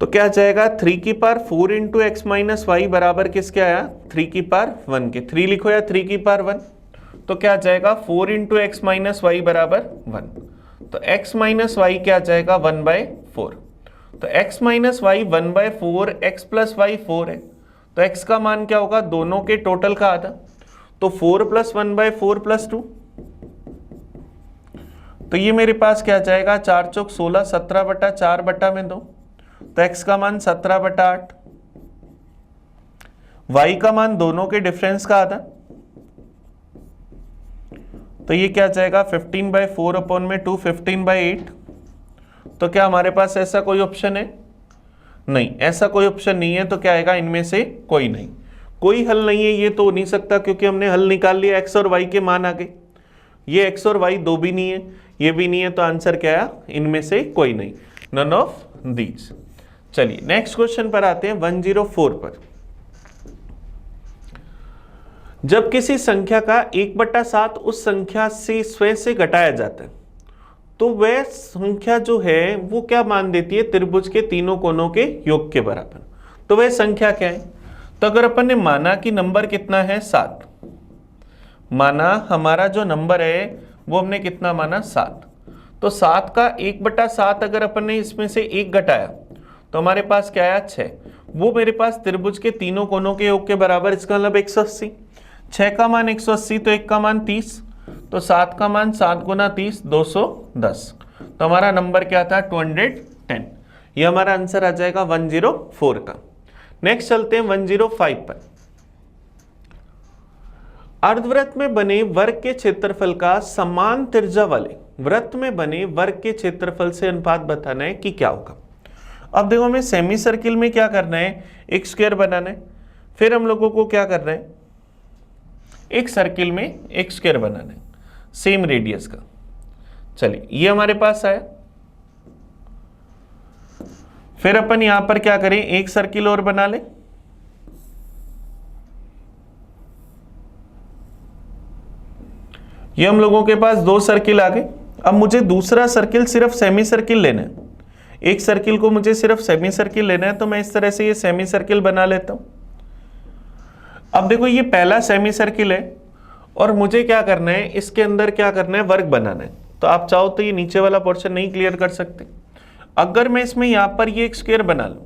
तो क्या जाएगा 3 की power 4 into x minus y बराबर किसके आया 3 की पावर 1 के। 3 लिखो या 3 की पावर 1, तो क्या जाएगा 4 इंटू एक्स माइनस वाई बराबर 1। तो x माइनस वाई क्या जाएगा 1/4। तो x minus y 1/4, x plus y 4 है। तो x का मान क्या होगा, दोनों के टोटल का आधा। तो 4 प्लस 1/4 प्लस 2, तो ये मेरे पास क्या जाएगा 4 चौक 16, 17/4/2। तो x का मान 17/8, y का मान दोनों के डिफरेंस का आधा। तो ये क्या जाएगा 15/4 अपॉन में 2, 15/8। तो क्या हमारे पास ऐसा कोई ऑप्शन है? नहीं, ऐसा कोई ऑप्शन नहीं है। तो क्या आएगा, इनमें से कोई नहीं, कोई हल नहीं है। ये तो हो नहीं सकता क्योंकि हमने हल निकाल लिया, x और y के मान आ गए। ये x और y दो भी नहीं है, ये भी नहीं है। तो आंसर क्या है, इनमें से कोई नहीं, नन ऑफ दीज। चलिए नेक्स्ट क्वेश्चन पर आते हैं 104 पर। जब किसी संख्या का 1/7 उस संख्या से स्वयं से घटाया जाता है तो वह संख्या जो है वो क्या मान देती है, त्रिभुज के तीनों कोनों के योग के बराबर। तो वह संख्या क्या है? तो अगर अपन ने माना कि नंबर कितना है 7, माना हमारा जो नंबर है वो हमने कितना माना 7। तो 7 का 1/7 अगर अपन ने इसमें से 1 घटाया तो हमारे पास क्या आया 6। वो मेरे पास त्रिभुज के तीनों कोनों के योग के बराबर, इसका मतलब 180। 6 का मान 180 तो 1 का मान 30, तो 7 का मान 7 गुना 30 210। तो हमारा नंबर क्या था 210। ये हमारा आंसर आ जाएगा 104 का। नेक्स्ट चलते हैं 105 पर। अर्धवृत्त में बने वर्ग के क्षेत्रफल का समान त्रिज्या वाले वृत्त में बने वर्ग के क्षेत्रफल से अनुपात बताना है कि क्या होगा। अब देखो हमें सेमी सर्किल में क्या करना है, एक स्क्वायर बनाना है। फिर हम लोगों को क्या करना है, एक सर्किल में एक स्क्वायर बनाना है सेम रेडियस का। चलिए ये हमारे पास आया। फिर अपन यहां पर क्या करें, एक सर्किल और बना ले। ये हम लोगों के पास 2 सर्किल आ गए। अब मुझे दूसरा सर्किल सिर्फ सेमी सर्किल लेना है। एक सर्किल को मुझे सिर्फ सेमी सर्किल लेना है, तो मैं इस तरह से ये सेमी सर्किल बना लेता हूं। अब देखो ये पहला सेमी सर्किल है और मुझे क्या करना है, इसके अंदर क्या करना है, वर्ग बनाना है। तो आप चाहो तो ये नीचे वाला पोर्शन नहीं क्लियर कर सकते। अगर मैं इसमें यहां पर ये एक स्क्वायर बना लूं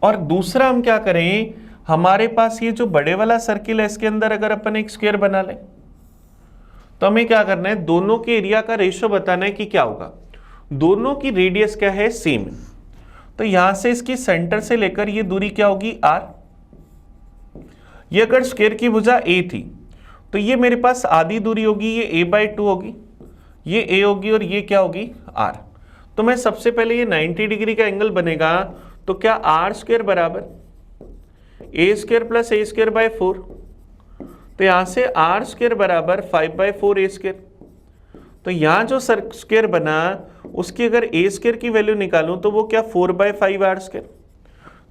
और दूसरा हम क्या करें, हमारे पास ये जो बड़े वाला सर्किल है इसके अंदर अगर अपन एक स्क्वायर बना लें, तो हमें क्या करना है, दोनों के एरिया का रेशियो बताना है कि क्या होगा। दोनों की रेडियस क्या है, सेम है। तो यहां से इसकी सेंटर से लेकर ये दूरी क्या होगी, r। ये अगर स्क्वायर की भुजा a थी तो ये मेरे पास आधी दूरी होगी, ये a/2 होगी, ये a होगी और ये क्या होगी, r। तो मैं सबसे पहले ये 90 डिग्री का एंगल बनेगा, तो क्या r² बराबर a² प्लस a²/4। तो यहां से r² बराबर 5/4 a²। तो यहां जो स्क्वायर बना उसकी अगर a² की वैल्यू निकालूं तो वो क्या 4/5r²।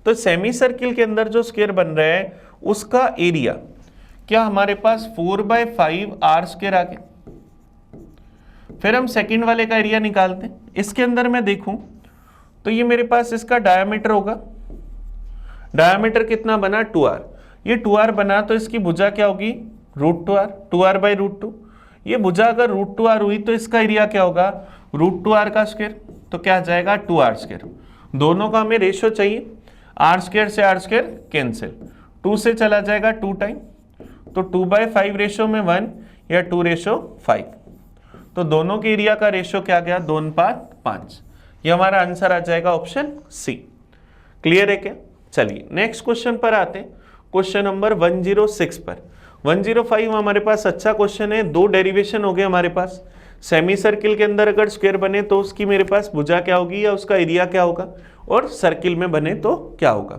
तो सेमी सर्किल के अंदर जो स्क्वायर बन रहा है उसका एरिया क्या हमारे पास 4/5r² आ गया। फिर हम सेकंड वाले का एरिया निकालते हैं। इसके अंदर मैं देखूं तो ये मेरे पास इसका डायमीटर होगा, डायमीटर कितना बना, 2r। ये 2r बना तो इसकी भुजा क्या होगी, √2r, 2r/√2। ये भुजा अगर √2r हुई तो इसका एरिया क्या होगा, √2r का स्क्वायर। तो क्या आ जाएगा, 2r²। दोनों का हमें रेशियो चाहिए, r² से r² कैंसिल, 2 से चला जाएगा 2 टाइम, तो 2/5 रेशियो में 1 या 2/5। तो दोनों के एरिया का रेशियो क्या गया, 2:5। ये हमारा आंसर आ जाएगा ऑप्शन सी। क्लियर है क्या। चलिए नेक्स्ट क्वेश्चन पर आते हैं, क्वेश्चन नंबर 106 पर। 105 हमारे पास अच्छा क्वेश्चन है, दो डेरिवेशन हो गए हमारे पास। सेमी सर्किल के अंदर अगर स्क्वायर बने तो उसकी मेरे पास भुजा क्या होगी या उसका एरिया क्या होगा, और सर्किल में बने तो क्या होगा।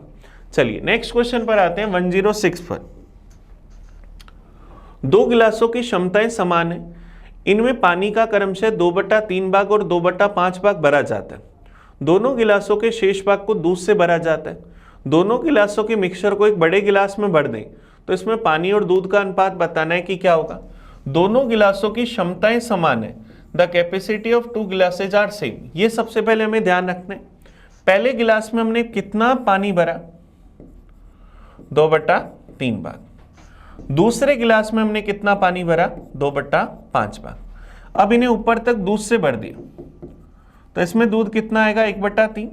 चलिए नेक्स्ट क्वेश्चन पर आते हैं 106 पर। दो गिलासों की क्षमताएं समान है, इनमें पानी का क्रमशः 2/3 भाग और 2/5 भाग भरा जाता है। दोनों गिलासों के शेष भाग को दूध से भरा जाता है। दोनों गिलासों के मिक्सचर को एक बड़े गिलास में भर दें तो इसमें पानी और दूध का अनुपात बताना है कि क्या होगा। दोनों गिलासों की क्षमताएं समान है, the capacity of 2 glasses are same. ये सबसे पहले हमें ध्यान रखना है। पहले गिलास में हमने कितना पानी भरा, 2/3 भाग। दूसरे गिलास में हमने कितना पानी भरा, 2/5 भाग। अब इन्हें ऊपर तक दूध से भर दिया तो इसमें दूध कितना आएगा, 1/3।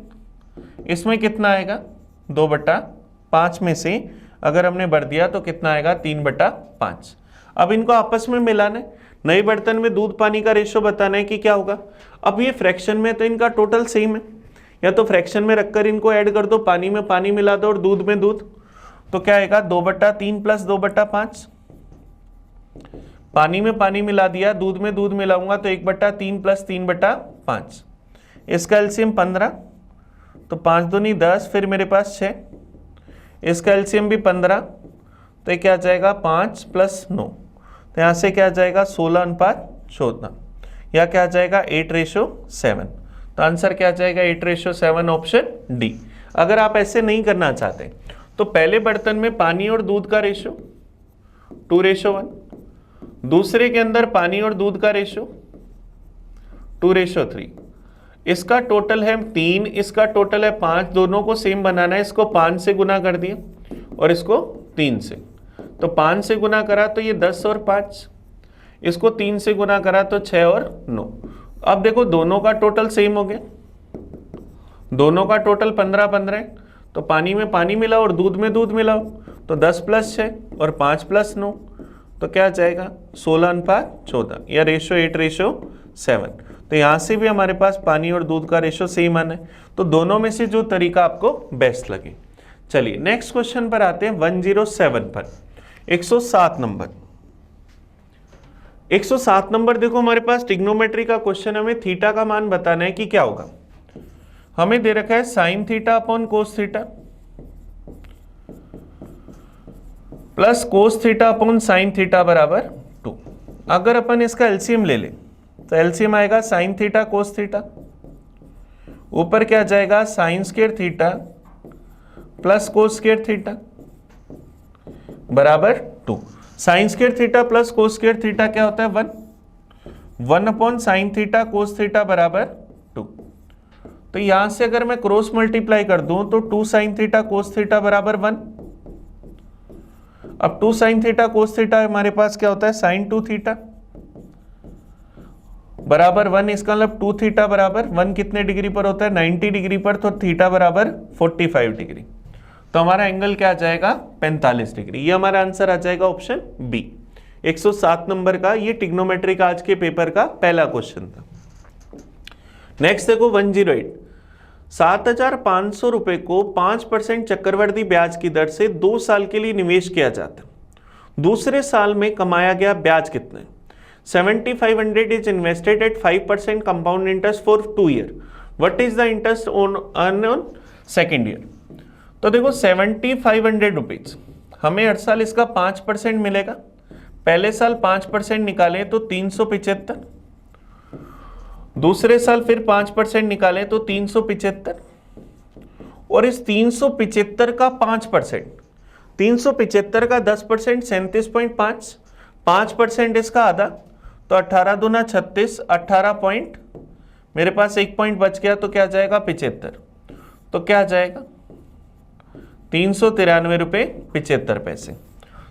इसमें कितना आएगा, 2/5 में से अगर हमने भर दिया तो कितना आएगा, 3/5। अब इनको आपस में मिलाना है, नए बर्तन में दूध पानी का रेशियो बताना है कि क्या होगा। अब ये फ्रैक्शन में तो इनका टोटल सेम है, या तो फ्रैक्शन में रखकर इनको ऐड कर दो, पानी में पानी मिला दो और दूध में दूध। तो क्या आएगा, 2/3 प्लस 2/5। पानी में पानी मिला दिया, दूध में दूध मिलाऊंगा तो 1/3 प्लस 3/5। इसका एलसीएम 15, तो 5 दूनी 10, फिर मेरे पास 6। इसका एलसीएम भी 15, तो ये क्या आ जाएगा, 5 + 9। तो यहाँ से क्या आ जाएगा, 16:14, या क्या आ जाएगा, 8:7। तो आंसर क्या आ जाएगा, 8:7, ऑप्शन डी। अगर आप ऐसे नहीं करना चाहते तो पहले बर्तन में पानी और दूध का रेशियो 2:1, दूसरे के अंदर पानी और दूध का रेशियो 2:3। इसका टोटल है 3, इसका टोटल है 5, दोनों को सेम बनाना है। इसको 5 से गुना कर दिया और इसको 3 से, तो 5 से गुना करा तो ये 10 और 5, इसको 3 से गुना करा तो 6 और 9। अब देखो दोनों का टोटल सेम हो गया, दोनों का टोटल 15 है। तो पानी में पानी मिलाओ और दूध में दूध मिलाओ, तो 10 + 6 और 5 + 9, तो क्या जाएगा, 16:14, या रेशियो 8:7। तो यहाँ से भी हमारे पास पानी और दूध का रेशियो सेम आना है। तो दोनों में से जो तरीका आपको बेस्ट लगे। चलिए नेक्स्ट क्वेश्चन पर आते हैं 107 पर, 107 नंबर। 107 नंबर देखो हमारे पास ट्रिग्नोमेट्री का क्वेश्चन, हमें थीटा का मान बताना है कि क्या होगा। हमें दे रखा है sin θ/cos θ plus cos θ/sin θ बराबर 2। अगर अपन इसका एलसीएम ले लें तो एलसीएम आएगा sin θ cos θ, ऊपर क्या जाएगा sin² θ प्लस cos² θ बराबर 2। sin² θ प्लस cos² θ क्या होता है, 1/sin θ cos θ बराबर 2। तो यहां से अगर मैं क्रॉस मल्टीप्लाई कर दूं तो 2 sin थीटा कोस थीटा बराबर 1। अब 2 sin थीटा कोस थीटा हमारे पास क्या होता है sin 2 थीटा बराबर 1। इसका मतलब 2 थीटा बराबर 1 कितने डिग्री पर होता है 90 डिग्री पर, तो थीटा बराबर 45 डिग्री। तो हमारा एंगल क्या आ जाएगा 45 डिग्री। ये हमारा आंसर आ जाएगा ऑप्शन बी। 107 नंबर का ये ट्रिग्नोमेट्री का आज के पेपर का पहला क्वेश्चन था। नेक्स्ट देखो 108, 7,500 रुपए को 5% चक्रवृद्धि ब्याज की दर से 2 साल के लिए निवेश किया जाता है। दूसरे साल में कमाया गया ब्याज कितना है? 7,500 is invested at 5% compound interest for 2 year. What is the interest on second year? तो देखो 7,500 रुपीज हमें हर साल इसका 5% मिलेगा। पहले साल 5% निकालें तो 375, दूसरे साल फिर 5% निकालें तो 375, और इस 375 का 5%, 375 का 10% 37.5, 5% इसका आधा, तो 18 दूना 36, 18 पॉइंट, मेरे पास 1 पॉइंट बच गया, तो क्या आ जाएगा 75। तो क्या आ जाएगा 393 रुपये 75 पैसे।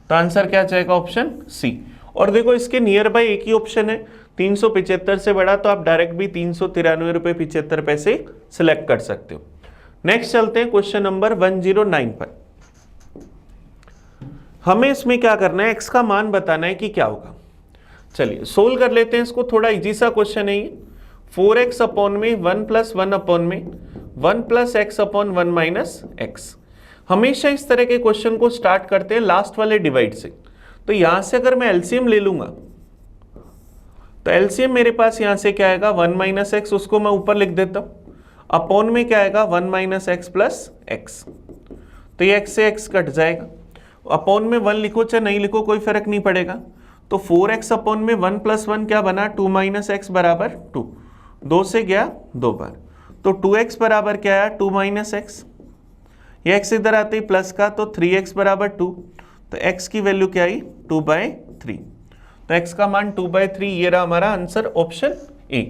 तो आंसर क्या आ जाएगा ऑप्शन सी। और देखो इसके नियर बाय एक ही ऑप्शन है 375 से बड़ा, तो आप डायरेक्ट भी 393 रुपये 75 पैसे सिलेक्ट कर सकते हो। नेक्स्ट चलते हैं क्वेश्चन नंबर 109 पर। हमें इसमें क्या करना है, x का मान बताना है कि क्या होगा। चलिए सोल्व कर लेते हैं इसको, थोड़ा इजी सा क्वेश्चन है ये। 4x अपॉन में 1 प्लस 1 अपॉन में 1 plus x upon 1 minus x. हमेशा इस तरह के क्वेश्चन को स्टार्ट करते हैं लास्ट वाले डिवाइड से। तो यहां से अगर मैं एलसीएम ले लूंगा तो एलसीएम मेरे पास यहां से क्या आएगा 1 माइनस एक्स, उसको मैं ऊपर लिख देता हूं। अपॉन में क्या आएगा 1 माइनस एक्स प्लस एक्स, तो ये एक्स से एक्स कट जाएगा। अपॉन में 1 लिखो चाहे नहीं लिखो कोई फर्क नहीं पड़ेगा। तो 4x अपॉन में 1 प्लस 1 क्या बना 2 माइनस एक्स बराबर 2, 2 से गया 2 बार, तो 2x बराबर क्या आया 2 माइनस एक्स। ये x इधर आते ही प्लस का, तो 3x बराबर 2, तो x की वैल्यू क्या आई 2/3। तो x का मान 2/3, ये रहा हमारा आंसर ऑप्शन ए।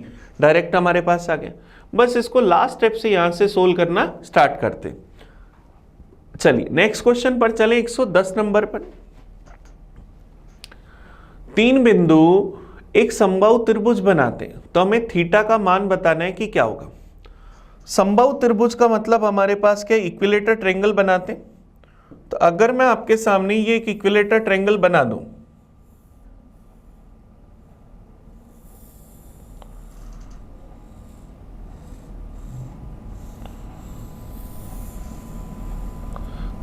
डायरेक्ट हमारे पास आ गया। बस इसको लास्ट स्टेप से यहां से सोल्व करना स्टार्ट करते। चलिए नेक्स्ट क्वेश्चन पर चले 110 नंबर पर। 3 बिंदु एक समबाहु त्रिभुज बनाते हैं, तो हमें थीटा का मान बताना है कि क्या होगा। समबाहु त्रिभुज का मतलब हमारे पास क्या इक्विलेटर ट्रायंगल बनाते हैं। तो अगर मैं आपके सामने ये एक इक्विलेटर ट्रायंगल बना दूं,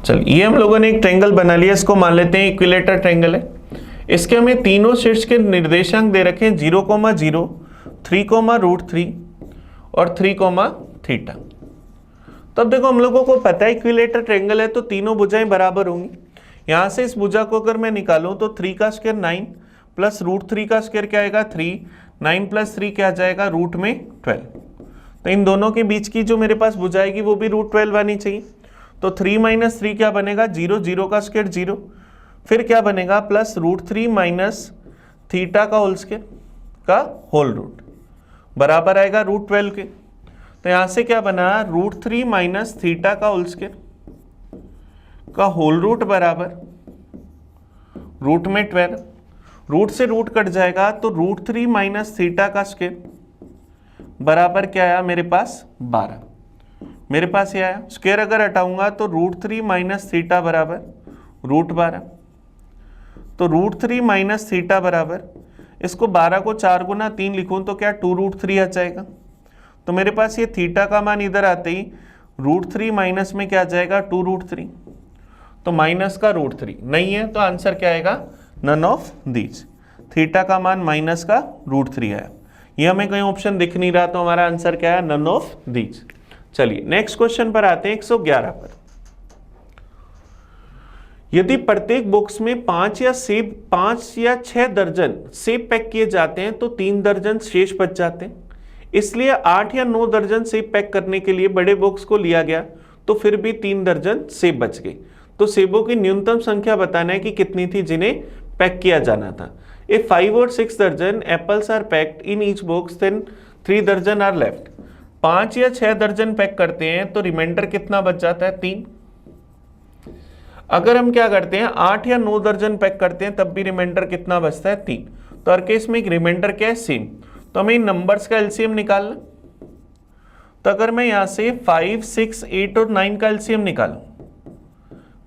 चलिए ये हम लोगों ने एक ट्रायंगल बना लिया, इसको मान लेते हैं इक्विलेटर ट्रायंगल है। इसके हमें तीनों शीर्ष के निर्देशांक दे रखे हैं 0,0, 3,√3 और 3,θ। तब देखो हम लोगों को पता है इक्विलेटर ट्रायंगल है तो तीनों भुजाएं बराबर होंगी। यहां से इस भुजा को अगर मैं निकालूं तो 3 का स्क्वायर 9 प्लस √3 का स्क्वायर क्या आएगा 3, 9 प्लस 3 क्या आ जाएगा √12। तो इन दोनों के बीच की जो मेरे पास भुजा आएगी वो भी √12 आनी चाहिए। तो 3 माइनस 3 क्या बनेगा 0, 0 का स्क्वायर 0, फिर क्या बनेगा प्लस √3 माइनस थीटा का होल स्क्वायर का होल रूट बराबर आएगा √12 के। तो यहां से क्या बना √3 माइनस थीटा का होल स्क्वायर का होल रूट बराबर रूट में 12, रूट से रूट कट जाएगा तो √3 माइनस थीटा का स्क्वायर बराबर क्या आया मेरे पास 12। मेरे पास ये आया, स्क्वायर अगर हटाऊंगा तो √3 माइनस थीटा बराबर √12, तो √3 माइनस थीटा बराबर, इसको 12 को 4 गुना 3 लिखूं तो क्या 2√3 आ जाएगा। तो मेरे पास ये थीटा का मान इधर आते ही √3 माइनस में क्या आ जाएगा 2√3, तो माइनस का √3 नहीं है, तो आंसर क्या आएगा नन ऑफ दीज। थीटा का मान माइनस का √3 आया, ये हमें कहीं ऑप्शन दिख नहीं रहा, तो हमारा आंसर क्या है नन ऑफ दीज। चलिए नेक्स्ट क्वेश्चन पर आते हैं 111 पर। यदि प्रत्येक बॉक्स में 5 या 6 दर्जन सेब पैक किए जाते हैं तो 3 दर्जन शेष बच जाते हैं। इसलिए 8 या 9 दर्जन सेब पैक करने के लिए बड़े बॉक्स को लिया गया, तो फिर भी 3 दर्जन सेब बच गए। तो सेबों की न्यूनतम संख्या बताना है कि कितनी थी जिन्हें पैक किया जाना था। If 5 or 6 दर्जन apples are packed in each box, then 3 दर्जन आर लेफ्ट। 5 या 6 दर्जन पैक करते हैं तो रिमाइंडर कितना बच जाता है? 3। अगर हम क्या करते हैं 8 या 9 दर्जन पैक करते हैं तब भी रिमाइंडर कितना बचता है? 3। तो हर केस में एक रिमाइंडर क्या है? सेम। तो हमें इन नंबर्स का एलसीएम निकालना। तो अगर मैं यहां से 5, 6, 8 और 9 का एलसीएम निकालूं,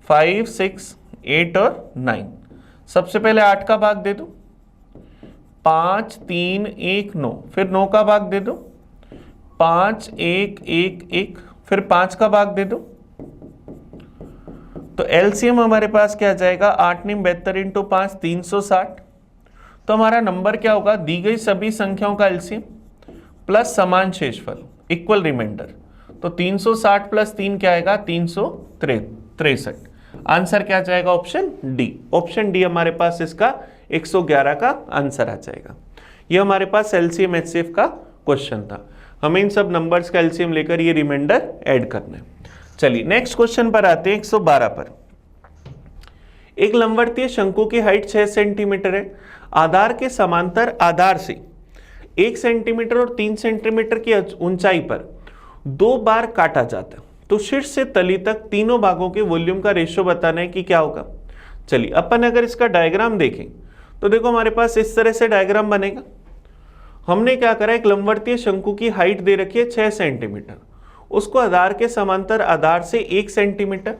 5, 6, 8 और 9, सबसे पहले 8 का भाग दे दो, 5, 3, 1, 9, फिर 9 का भाग दे दो, 5, 1, 1, 1, फिर 5 का भाग दे दो। तो एलसीएम हमारे पास क्या आ जाएगा? 8 9 72 इंटू 5 360। तो हमारा नंबर क्या होगा? दी गई सभी संख्याओं का एलसीएम प्लस समान शेषफल इक्वल रिमाइंडर। तो 360 प्लस 3 क्या आएगा? 363। आंसर क्या जाएगा? Option D. ऑप्शन डी हमारे पास इसका 111 का आंसर आ जाएगा। ये हमारे पास एलसीएम एचसीएफ का क्वेश्चन था। हमें इन सब नंबर्स का एलसीएम लेकर ये रिमाइंडर ऐड करना है। चलिए नेक्स्ट क्वेश्चन पर आते हैं। 112 पर एक लंबवर्तीय शंकु की हाइट 6 सेंटीमीटर है। आधार के समांतर आधार से 1 सेंटीमीटर और 3 सेंटीमीटर की ऊंचाई पर 2 बार काटा जाता है। तो शीर्ष से तली तक तीनों भागों के वॉल्यूम का रेशियो बताना है कि क्या होगा। चलिए अपन अगर इसका डायग्राम देखें तो देखो हमारे पास इस तरह से डायग्राम बनेगा। हमने क्या करा, एक लंबवर्तीय शंकु की हाइट दे रखी है 6 सेंटीमीटर, उसको आधार के समांतर आधार से 1 सेंटीमीटर,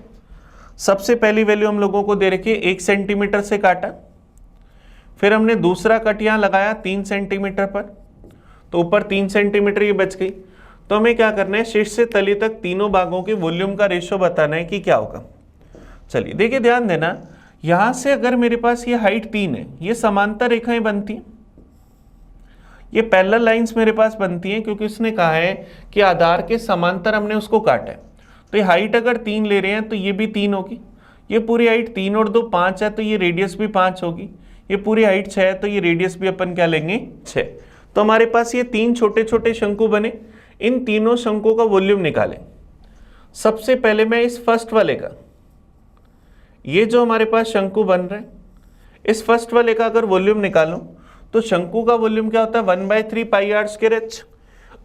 सबसे पहली वैल्यू हम लोगों को दे रखी है 1 सेंटीमीटर से काटा। फिर हमने दूसरा कट यहाँ लगाया 3 सेंटीमीटर पर, तो ऊपर 3 सेंटीमीटर ये बच गई। तो हमें क्या करना है, शीर्ष से तली तक तीनों भागों के वॉल्यूम का रेशियो बताना है कि क्या होगा। चलिए देखिए ध्यान देना, यहां से अगर मेरे पास ये हाइट 3 है, ये समांतर रेखाएं बनती हैं, ये पैरेलल लाइंस मेरे पास बनती हैं, क्योंकि उसने कहा है कि आधार के समांतर हमने उसको काटा है। तो ये हाइट अगर 3 ले रहे हैं तो ये भी 3 होगी। ये पूरी हाइट 3 और 2 5 है, तो ये रेडियस भी 5 होगी। ये पूरी हाइट 6 है, तो ये रेडियस भी अपन क्या लेंगे? 6। तो हमारे पास ये 3 छोटे छोटे शंकु बने। इन तीनों शंकुओं का वॉल्यूम निकालें। सबसे पहले मैं इस फर्स्ट वाले का, ये जो हमारे पास शंकु बन रहे हैं, इस फर्स्ट वाले का अगर वॉल्यूम निकालूं तो शंकु का वॉल्यूम क्या होता है? 1/3 पाई आर स्क्वायर एच।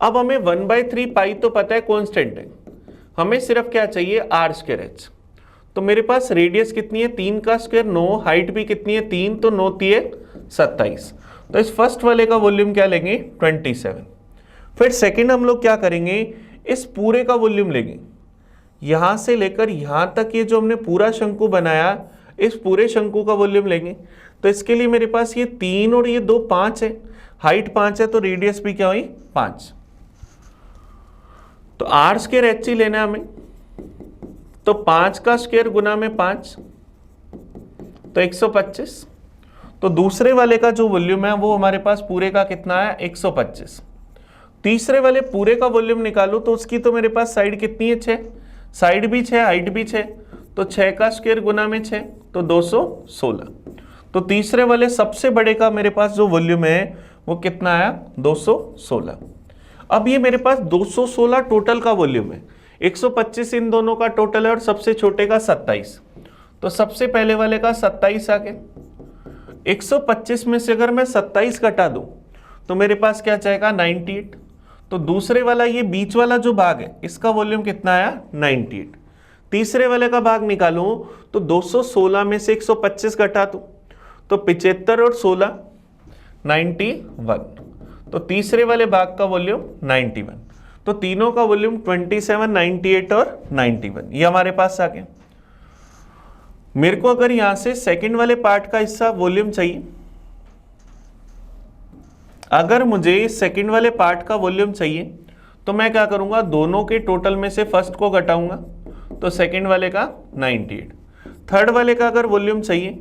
अब हमें 1/3 पाई तो पता है कांस्टेंट है, हमें सिर्फ क्या चाहिए? R square H. तो मेरे पास रेडियस कितनी है? 3 का स्क्वायर 9, हाइट भी कितनी है? 3, तो 9 3 27। तो इस फर्स्ट वाले का वॉल्यूम क्या लेंगे? 27। फिर सेकंड हम लोग क्या करेंगे, इस पूरे का वॉल्यूम लेंगे, यहां से लेकर यहां तक ये जो हमने पूरा शंकु बनाया, इस पूरे शंकु का वॉल्यूम लेंगे। तो इसके लिए मेरे पास ये 3 और ये 2 5 है, हाइट 5 है, तो रेडियस भी क्या हुई? 5। तो आर स्क्वायर एच ही लेना है हमें। तो 5 का स्क्वायर गुना में 5, तो 125। तो दूसरे वाले का जो वॉल्यूम है वो हमारे पास पूरे का कितना है? 125। तीसरे वाले पूरे का वॉल्यूम निकालो तो उसकी तो मेरे पास साइड कितनी है? 6, साइड भी 6, हाइट भी 6, तो 6 का स्क्वायर गुना में 6, तो 216। तो तीसरे वाले सबसे बड़े का मेरे पास जो वॉल्यूम है वो कितना आया? 216। अब ये मेरे पास 216 टोटल का वॉल्यूम है, 125 इन दोनों का टोटल है और सबसे छोटे का 27। तो सबसे पहले वाले का 27 आ गया। 125 में से अगर मैं 27 घटा दूं तो मेरे पास क्या जाएगा? 98। तो दूसरे वाला ये बीच वाला जो भाग है इसका वॉल्यूम कितना आया? 98। तीसरे वाले का भाग निकालूं तो 216 में से 125 घटा दूं तो 75 और 16 91। तो तीसरे वाले भाग का वॉल्यूम 91। तो तीनों का वॉल्यूम 27, 98 और 91 ये हमारे पास आ गया। मेरे को अगर यहां से सेकंड वाले पार्ट का हिस्सा वॉल्यूम चाहिए, अगर मुझे सेकंड वाले पार्ट का वॉल्यूम चाहिए तो मैं क्या करूंगा? दोनों के टोटल में से फर्स्ट को घटाऊंगा, तो सेकंड वाले का 98। थर्ड वाले का अगर वॉल्यूम चाहिए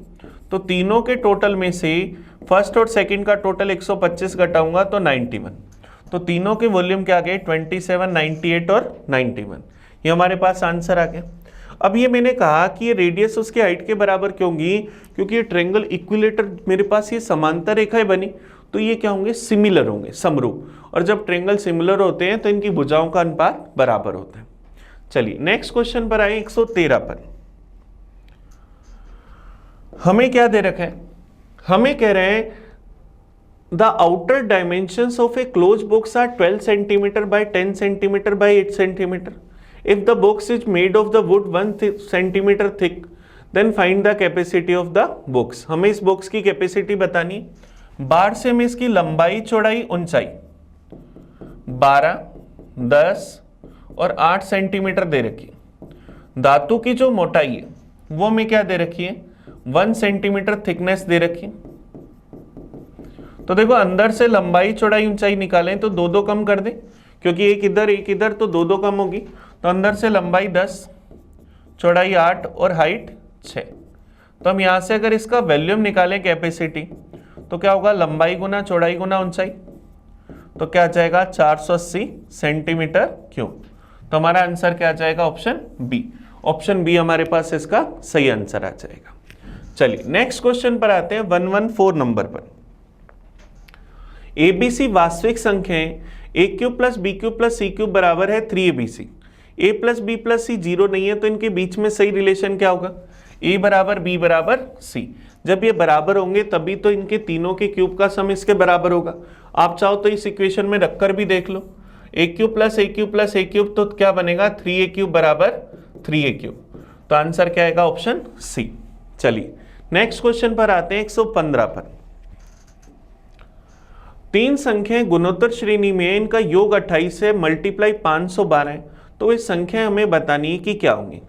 तो तीनों के टोटल में से फर्स्ट और सेकंड का टोटल 125 घटाऊंगा तो 91। तो तीनों के वॉल्यूम क्या आ गए? 27, 98 और 91। ये हमारे पास आंसर आ गया। अब ये मैंने कहा कि ये रेडियस उसकी हाइट के बराबर क्यों होगी? क्योंकि ये ट्रायंगल इक्विलेटर मेरे पास ये समांतर रेखाएं बनी, तो ये क्या होंगे? सिमिलर होंगे, समरूप। और जब ट्रायंगल सिमिलर होते हैं तो इनकी भुजाओं का अनुपात बराबर होता है। चलिए नेक्स्ट क्वेश्चन पर आए। 113 पर हमें क्या दे रखा है? हमें कह रहे हैं the outer dimensions of a closed box are 12 centimeter by 10 centimeter by 8 centimeter. If the box is made of the wood 1 centimeter thick, then find the capacity of the box. हमें इस बॉक्स की capacity बतानी है। बाहर से हमें इसकी लंबाई, चौड़ाई, ऊंचाई 12, 10 और 8 सेंटीमीटर दे रखी है। धातु की जो मोटाई है वो हमें क्या दे रखी है, 1 सेंटीमीटर थिकनेस दे रखी है। तो देखो अंदर से लंबाई, चौड़ाई, ऊंचाई निकालें तो दो दो कम कर दें, क्योंकि एक इधर तो दो दो कम होगी। तो अंदर से लंबाई 10, चौड़ाई 8 और हाइट 6। तो हम यहां से अगर इसका वॉल्यूम निकालें कैपेसिटी, तो क्या होगा, लंबाई गुना चौड़ाई गुना ऊंचाई, तो क्या आ जाएगा 480 सेंटीमीटर क्यूब। तो हमारा आंसर क्या आ जाएगा, ऑप्शन बी। ऑप्शन बी हमारे पास इसका सही आंसर आ जाएगा। चलिए नेक्स्ट क्वेश्चन पर आते हैं 114 नंबर पर। एबीसी वास्तविक संख्याएं A cube plus B cube plus C cube बराबर है 3abc। A plus B plus C zero नहीं है, तो इनके बीच में सही रिलेशन क्या होगा, ए बराबर बी बराबर सी। जब ये बराबर होंगे तभी तो इनके तीनों के क्यूब का सम इसके बराबर होगा। आप चाहो तो इस इक्वेशन में रखकर भी देख लो, ए क्यूब प्लस ए क्यूब प्लस ए क्यूब, तो क्या बनेगा 3a क्यूब बराबर 3a क्यूब। तो आंसर क्या आएगा, ऑप्शन सी। चलिए नेक्स्ट क्वेश्चन पर आते हैं 115 पर। तीन संख्याएं गुणोत्तर श्रेणी में, इनका योग 28 है, मल्टीप्लाई 512 है, तो ये संख्याएं हमें बतानी है कि क्या होंगी।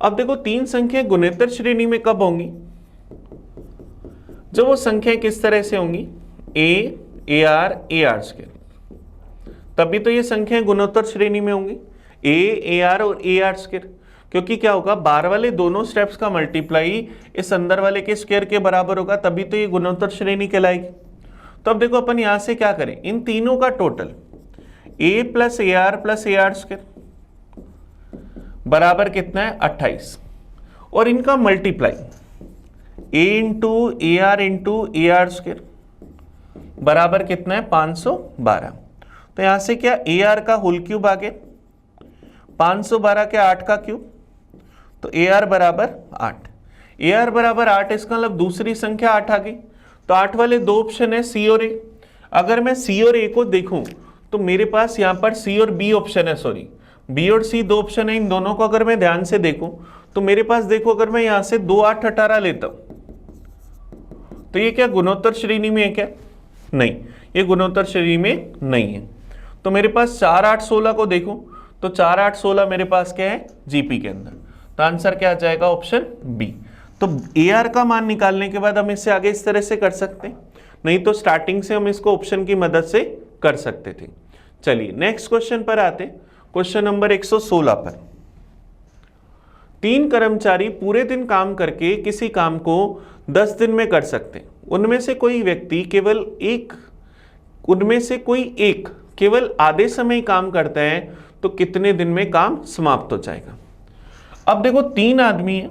अब देखो तीन संख्याएं गुणोत्तर श्रेणी में कब होंगी, जब वो संख्याएं किस तरह से होंगी, ए आर स्क्वायर, तभी तो ये संख्याएं गुणोत्तर श्रेणी में होंगी, ए आर और ए आर स्क्वायर। क्योंकि क्या होगा, बाहर वाले दोनों स्टेप्स का मल्टीप्लाई इस अंदर वाले के स्क्वायर के बराबर होगा, तभी तो ये गुणोत्तर श्रेणी कहलाएगी। तो अब देखो अपन यहां से क्या करें, इन तीनों का total a plus A R square बराबर कितना है 28, और इनका multiply a into A R square बराबर कितना है 512। तो यहां से क्या, ए आर का होल क्यूब आ गया, 512 के 8 का क्यूब, तो ए आर बराबर 8। ए आर बराबर 8, इसका मतलब दूसरी संख्या 8 आ गई। तो 8 वाले दो ऑप्शन है, सी और ए। अगर मैं सी और ए को देखूं तो मेरे पास यहाँ पर सी और बी ऑप्शन है, सॉरी बी और सी दो ऑप्शन है। इन दोनों को अगर मैं ध्यान से देखूं तो मेरे पास देखो, अगर मैं यहाँ से 2 8 18 लेता हूं तो ये क्या गुणोत्तर श्रेणी में है क्या, नहीं, ये गुणोत्तर श्रेणी में नहीं है। तो मेरे पास 4 8 16 को देखूं तो 4 8 16 मेरे पास क्या है, जीपी के अंदर। तो आंसर क्या आ जाएगा, ऑप्शन बी। तो ए आर का मान निकालने के बाद हम इससे आगे इस तरह से कर सकते हैं, नहीं तो स्टार्टिंग से हम इसको ऑप्शन की मदद से कर सकते थे। चलिए नेक्स्ट क्वेश्चन पर आते हैं, क्वेश्चन नंबर 116 पर। 3 कर्मचारी पूरे दिन काम करके किसी काम को 10 दिन में कर सकते हैं। उनमें से कोई एक केवल आधे समय काम करता है, तो कितने दिन में काम समाप्त हो जाएगा। अब देखो 3 आदमी है,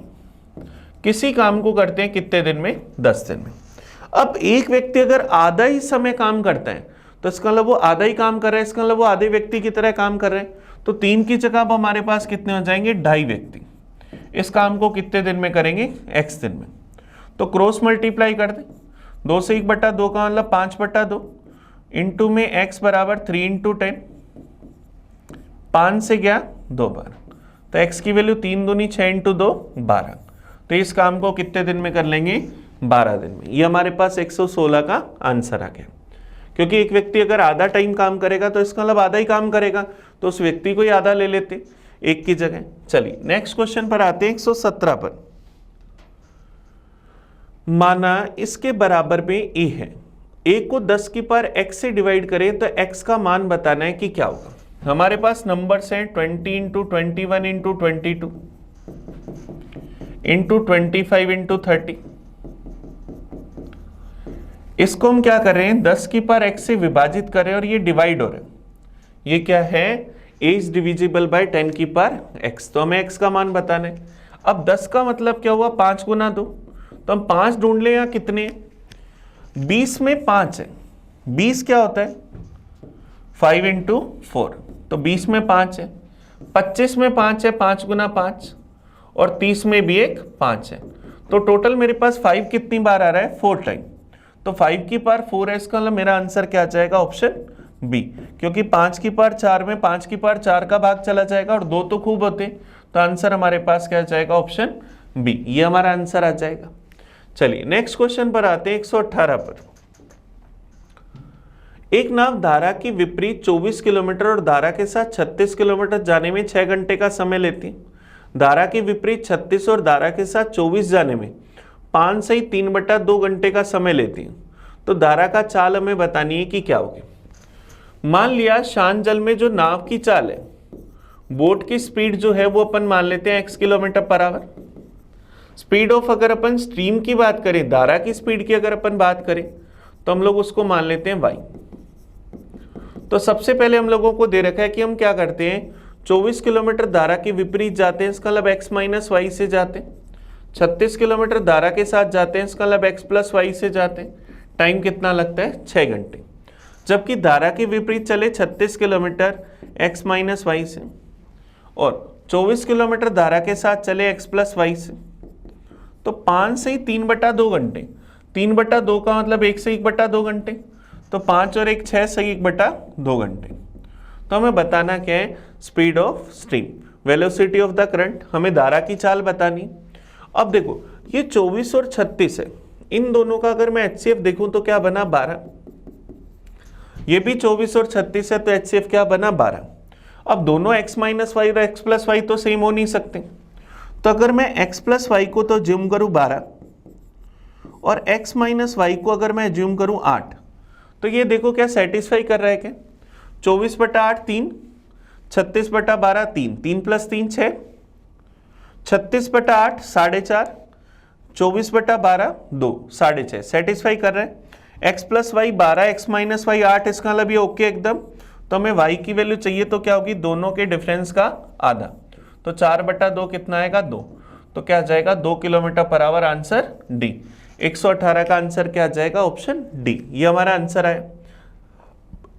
किसी काम को करते हैं कितने दिन में, 10 दिन में। अब एक व्यक्ति अगर आधा ही समय काम करता है, तो इसका मतलब वो आधा ही काम कर रहा है, इसका मतलब वो आधे व्यक्ति की तरह काम कर रहे हैं। तो 3 की जगह अब हमारे पास कितने हो जाएंगे, 2.5 व्यक्ति इस काम को कितने दिन में करेंगे, x दिन में। तो क्रॉस मल्टीप्लाई कर दे, 2 से 1/2 का मतलब 5/2, इंटू में x बराबर 3 इंटू 10, 5 से गया 2 बार, तो x की वैल्यू 3 दूनी 6 इंटू 2 12। तो इस काम को कितने दिन में कर लेंगे, 12 दिन में। ये हमारे पास 116 का आंसर आ गया। क्योंकि एक व्यक्ति अगर आधा टाइम काम करेगा तो इसका मतलब आधा ही काम करेगा, तो उस व्यक्ति को ही आधा ले लेते एक की जगह। चलिए नेक्स्ट क्वेश्चन पर आते हैं 117 पर। माना इसके बराबर में a है, a को 10 की पावर x से डिवाइड करें तो x का मान बताना है कि क्या होगा। हमारे पास नंबर्स हैं 20 इंटू 21 इंटू 22 इंटू 25 इंटू 30। इसको हम क्या कर रहे हैं, 10 की पावर x से विभाजित कर रहे हैं और ये डिवाइड हो रहा है। ये क्या है, a इज डिविजिबल बाय 10 की पावर x, तो हमें x का मान बताना है। अब 10 का मतलब क्या हुआ, 5 गुना 2, तो हम 5 ढूंढ ले, यहाँ कितने, 20 में 5 है, 20 क्या होता है 5 इंटू 4, तो 20 में 5 है, 25 में 5 है, 5 गुना 5, और 30 में भी एक 5 है। तो टोटल मेरे पास 5 कितनी बार आ रहा है, 4 टाइम। तो 5 की पावर 4 है, इसका मतलब मेरा आंसर क्या आ जाएगा, ऑप्शन बी, क्योंकि 5 की पावर 4 में 5 की पावर 4 का भाग चला जाएगा और 2 तो खूब होते, तो आंसर हमारे पास क्या आ जाएगा, ऑप्शन बी, ये हमारा आंसर आ जाएगा। चलिए नेक्स्ट क्वेश्चन पर आते हैं 118 पर। एक नाव धारा की विपरीत 24 किलोमीटर और धारा के साथ 36 किलोमीटर जाने में 6 घंटे का समय लेती। धारा के विपरीत 36 और धारा के साथ 24 जाने में 5 से 3/2 घंटे का समय लेती है। तो धारा का चाल हमें बतानी है कि क्या होगी। मान लिया शांत जल में जो नाव की चाल है, बोट की स्पीड जो है वो अपन मान लेते हैं x kilometre per hour. Speed of अगर अपन स्ट्रीम की बात करें, धारा की स्पीड की अगर अपन बात करें, तो हम लोग उसको मान लेते हैं y। तो सबसे पहले हम लोगों को दे रखा है कि हम क्या करते हैं, 24 किलोमीटर धारा के विपरीत जाते हैं, इसका मतलब x माइनस वाई से जाते हैं। 36 किलोमीटर धारा के साथ जाते हैं, इसका मतलब x प्लस वाई से जाते हैं। टाइम कितना लगता है, 6 घंटे। जबकि धारा के विपरीत चले 36 किलोमीटर x माइनस वाई से और 24 किलोमीटर धारा के साथ चले x प्लस वाई से, तो 5 से 3/2 घंटे। 3/2 का मतलब 1 से 1/2 घंटे, तो 5 और 1 6 से 1/2 घंटे। तो हमें बताना क्या है, speed of stream, velocity of the current, हमें धारा की चाल बतानी। अब देखो ये 24 और 36 है, इन दोनों का अगर मैं HCF देखूं तो क्या बना, 12। ये भी 24 और 36 है, तो HCF क्या बना, 12। अब दोनों x माइनस वाई और x प्लस वाई तो सेम हो नहीं सकते, तो अगर मैं x प्लस वाई को तो ज्यूम करूं 12 और x माइनस वाई को अगर मैं ज्यूम करूं 8, तो ये देखो क्या सेटिस्फाई कर रहा है क्या। 24/8 3, 36/12 3, 3 + 3 6, 36/8 4.5, 24/12 2 6.5, सेटिस्फाई कर रहे हैं। x plus y 12, x minus y 8, इसका मतलब ये ओके एकदम। तो हमें y की वैल्यू चाहिए, तो क्या होगी, दोनों के डिफरेंस का आधा, तो 4/2 कितना आएगा, 2। तो क्या आ जाएगा, 2 kilometre per hour, answer D. 118 का आंसर क्या आ जाएगा, ऑप्शन डी, ये हमारा आंसर है।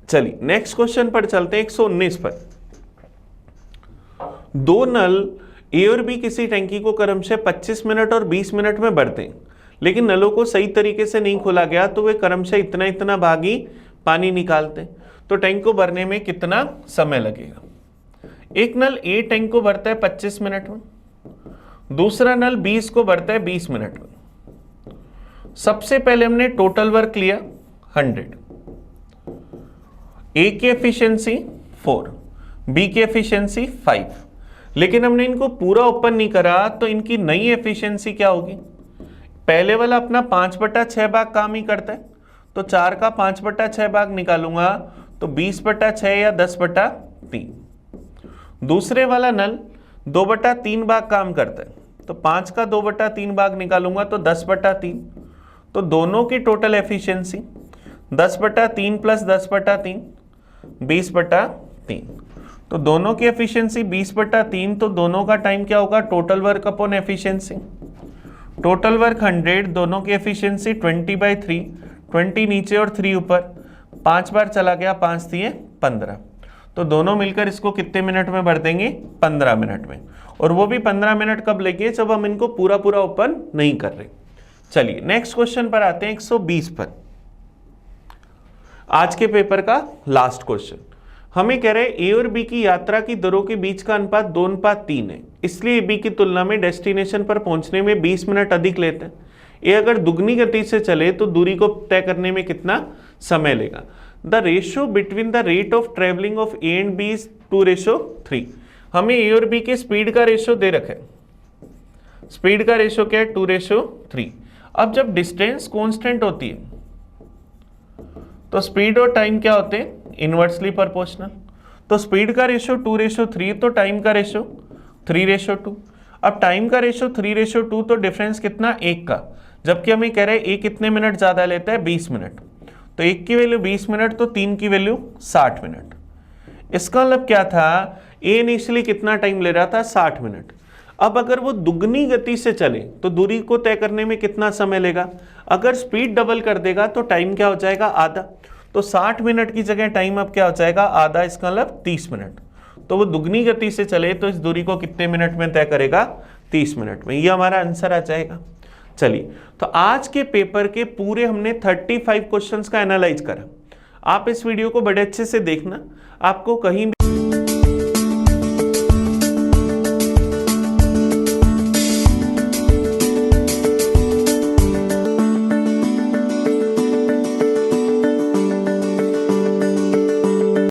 चलिए नेक्स्ट क्वेश्चन पर चलते हैं 119 पर। दो नल ए और बी किसी टंकी को क्रमशः 25 मिनट और 20 मिनट में भरते हैं, लेकिन नलों को सही तरीके से नहीं खोला गया, तो वे क्रमशः इतना इतना भाग ही पानी निकालते हैं। तो टैंक को भरने में कितना समय लगेगा। एक नल ए टैंक को भरता है 25 मिनट में, दूसरा नल 20 को भरता है 20 मिनट में। सबसे पहले हमने टोटल वर्क लिया 100, ए की एफिशिएंसी 4, बी की एफिशिएंसी 5, लेकिन हमने इनको पूरा ओपन नहीं करा, तो इनकी नई एफिशिएंसी क्या होगी। पहले वाला अपना 5/6 भाग काम ही करता है, तो 4 का 5/6 भाग निकालूंगा तो 20/6 या 10/3। दूसरे वाला नल 2/3 भाग काम करता है, तो 5 का 2/3 भाग निकालूंगा तो 10/3। तो दोनों की टोटल एफिशिएंसी 10/3 + 10/3 20/3। तो दोनों की एफिशिएंसी 20/3, तो दोनों का टाइम क्या होगा, total work upon efficiency. Total work 100, दोनों की एफिशिएंसी 20/3, 20 नीचे और 3 ऊपर, 5 बार चला गया, 5 दिए 15। तो दोनों मिलकर इसको कितने मिनट में भर देंगे, 15 मिनट में। और वो भी 15 मिनट कब लेंगे, जब हम इनको पूरा पूरा ओपन नहीं कर रहे। चलिए नेक्स्ट क्वेश्चन पर आते हैं 120 पर, आज के पेपर का लास्ट क्वेश्चन। हमें कह रहे हैं ए और बी की यात्रा की दरों के बीच का अनुपात 2:3 है, इसलिए बी की तुलना में डेस्टिनेशन पर पहुंचने में 20 मिनट अधिक लेते हैं। ए अगर दुगनी गति से चले तो दूरी को तय करने में कितना समय लेगा। The ratio between the rate of travelling of A and B is 2:3। हमें ए और बी के स्पीड का रेशियो दे रखा है, स्पीड का रेशियो क्या है, 2:3। अब जब डिस्टेंस कांस्टेंट होती है तो स्पीड और टाइम क्या होते हैं, इनवर्सली प्रोपोर्शनल। तो स्पीड का रेशियो 2:3, तो टाइम का रेशियो 3:2। अब टाइम का रेशियो 3:2, तो डिफरेंस कितना, 1 का। जबकि हमें कह रहे हैं ए कितने मिनट ज्यादा लेता है, 20 मिनट। तो 1 की वैल्यू 20 मिनट, तो 3 की वैल्यू 60 मिनट। इसका मतलब क्या था, ए इनिशियली कितना टाइम ले रहा था, 60 मिनट। अब अगर वो दुगनी गति से चले तो दूरी को तय करने में कितना समय लेगा। अगर स्पीड डबल कर देगा तो टाइम क्या हो जाएगा, आधा। तो 60 मिनट की जगह टाइम अब क्या हो जाएगा, आधा, इसका मतलब 30 मिनट। तो वो दुगनी गति से चले तो इस दूरी को कितने मिनट में तय करेगा, 30 मिनट में। ये हमारा आंसर आ जाएगा। चलिए, तो आज के पेपर के पूरे हमने 35 क्वेश्चंस का एनालाइज करा। आप इस वीडियो को बड़े अच्छे से देखना, आपको कहीं भी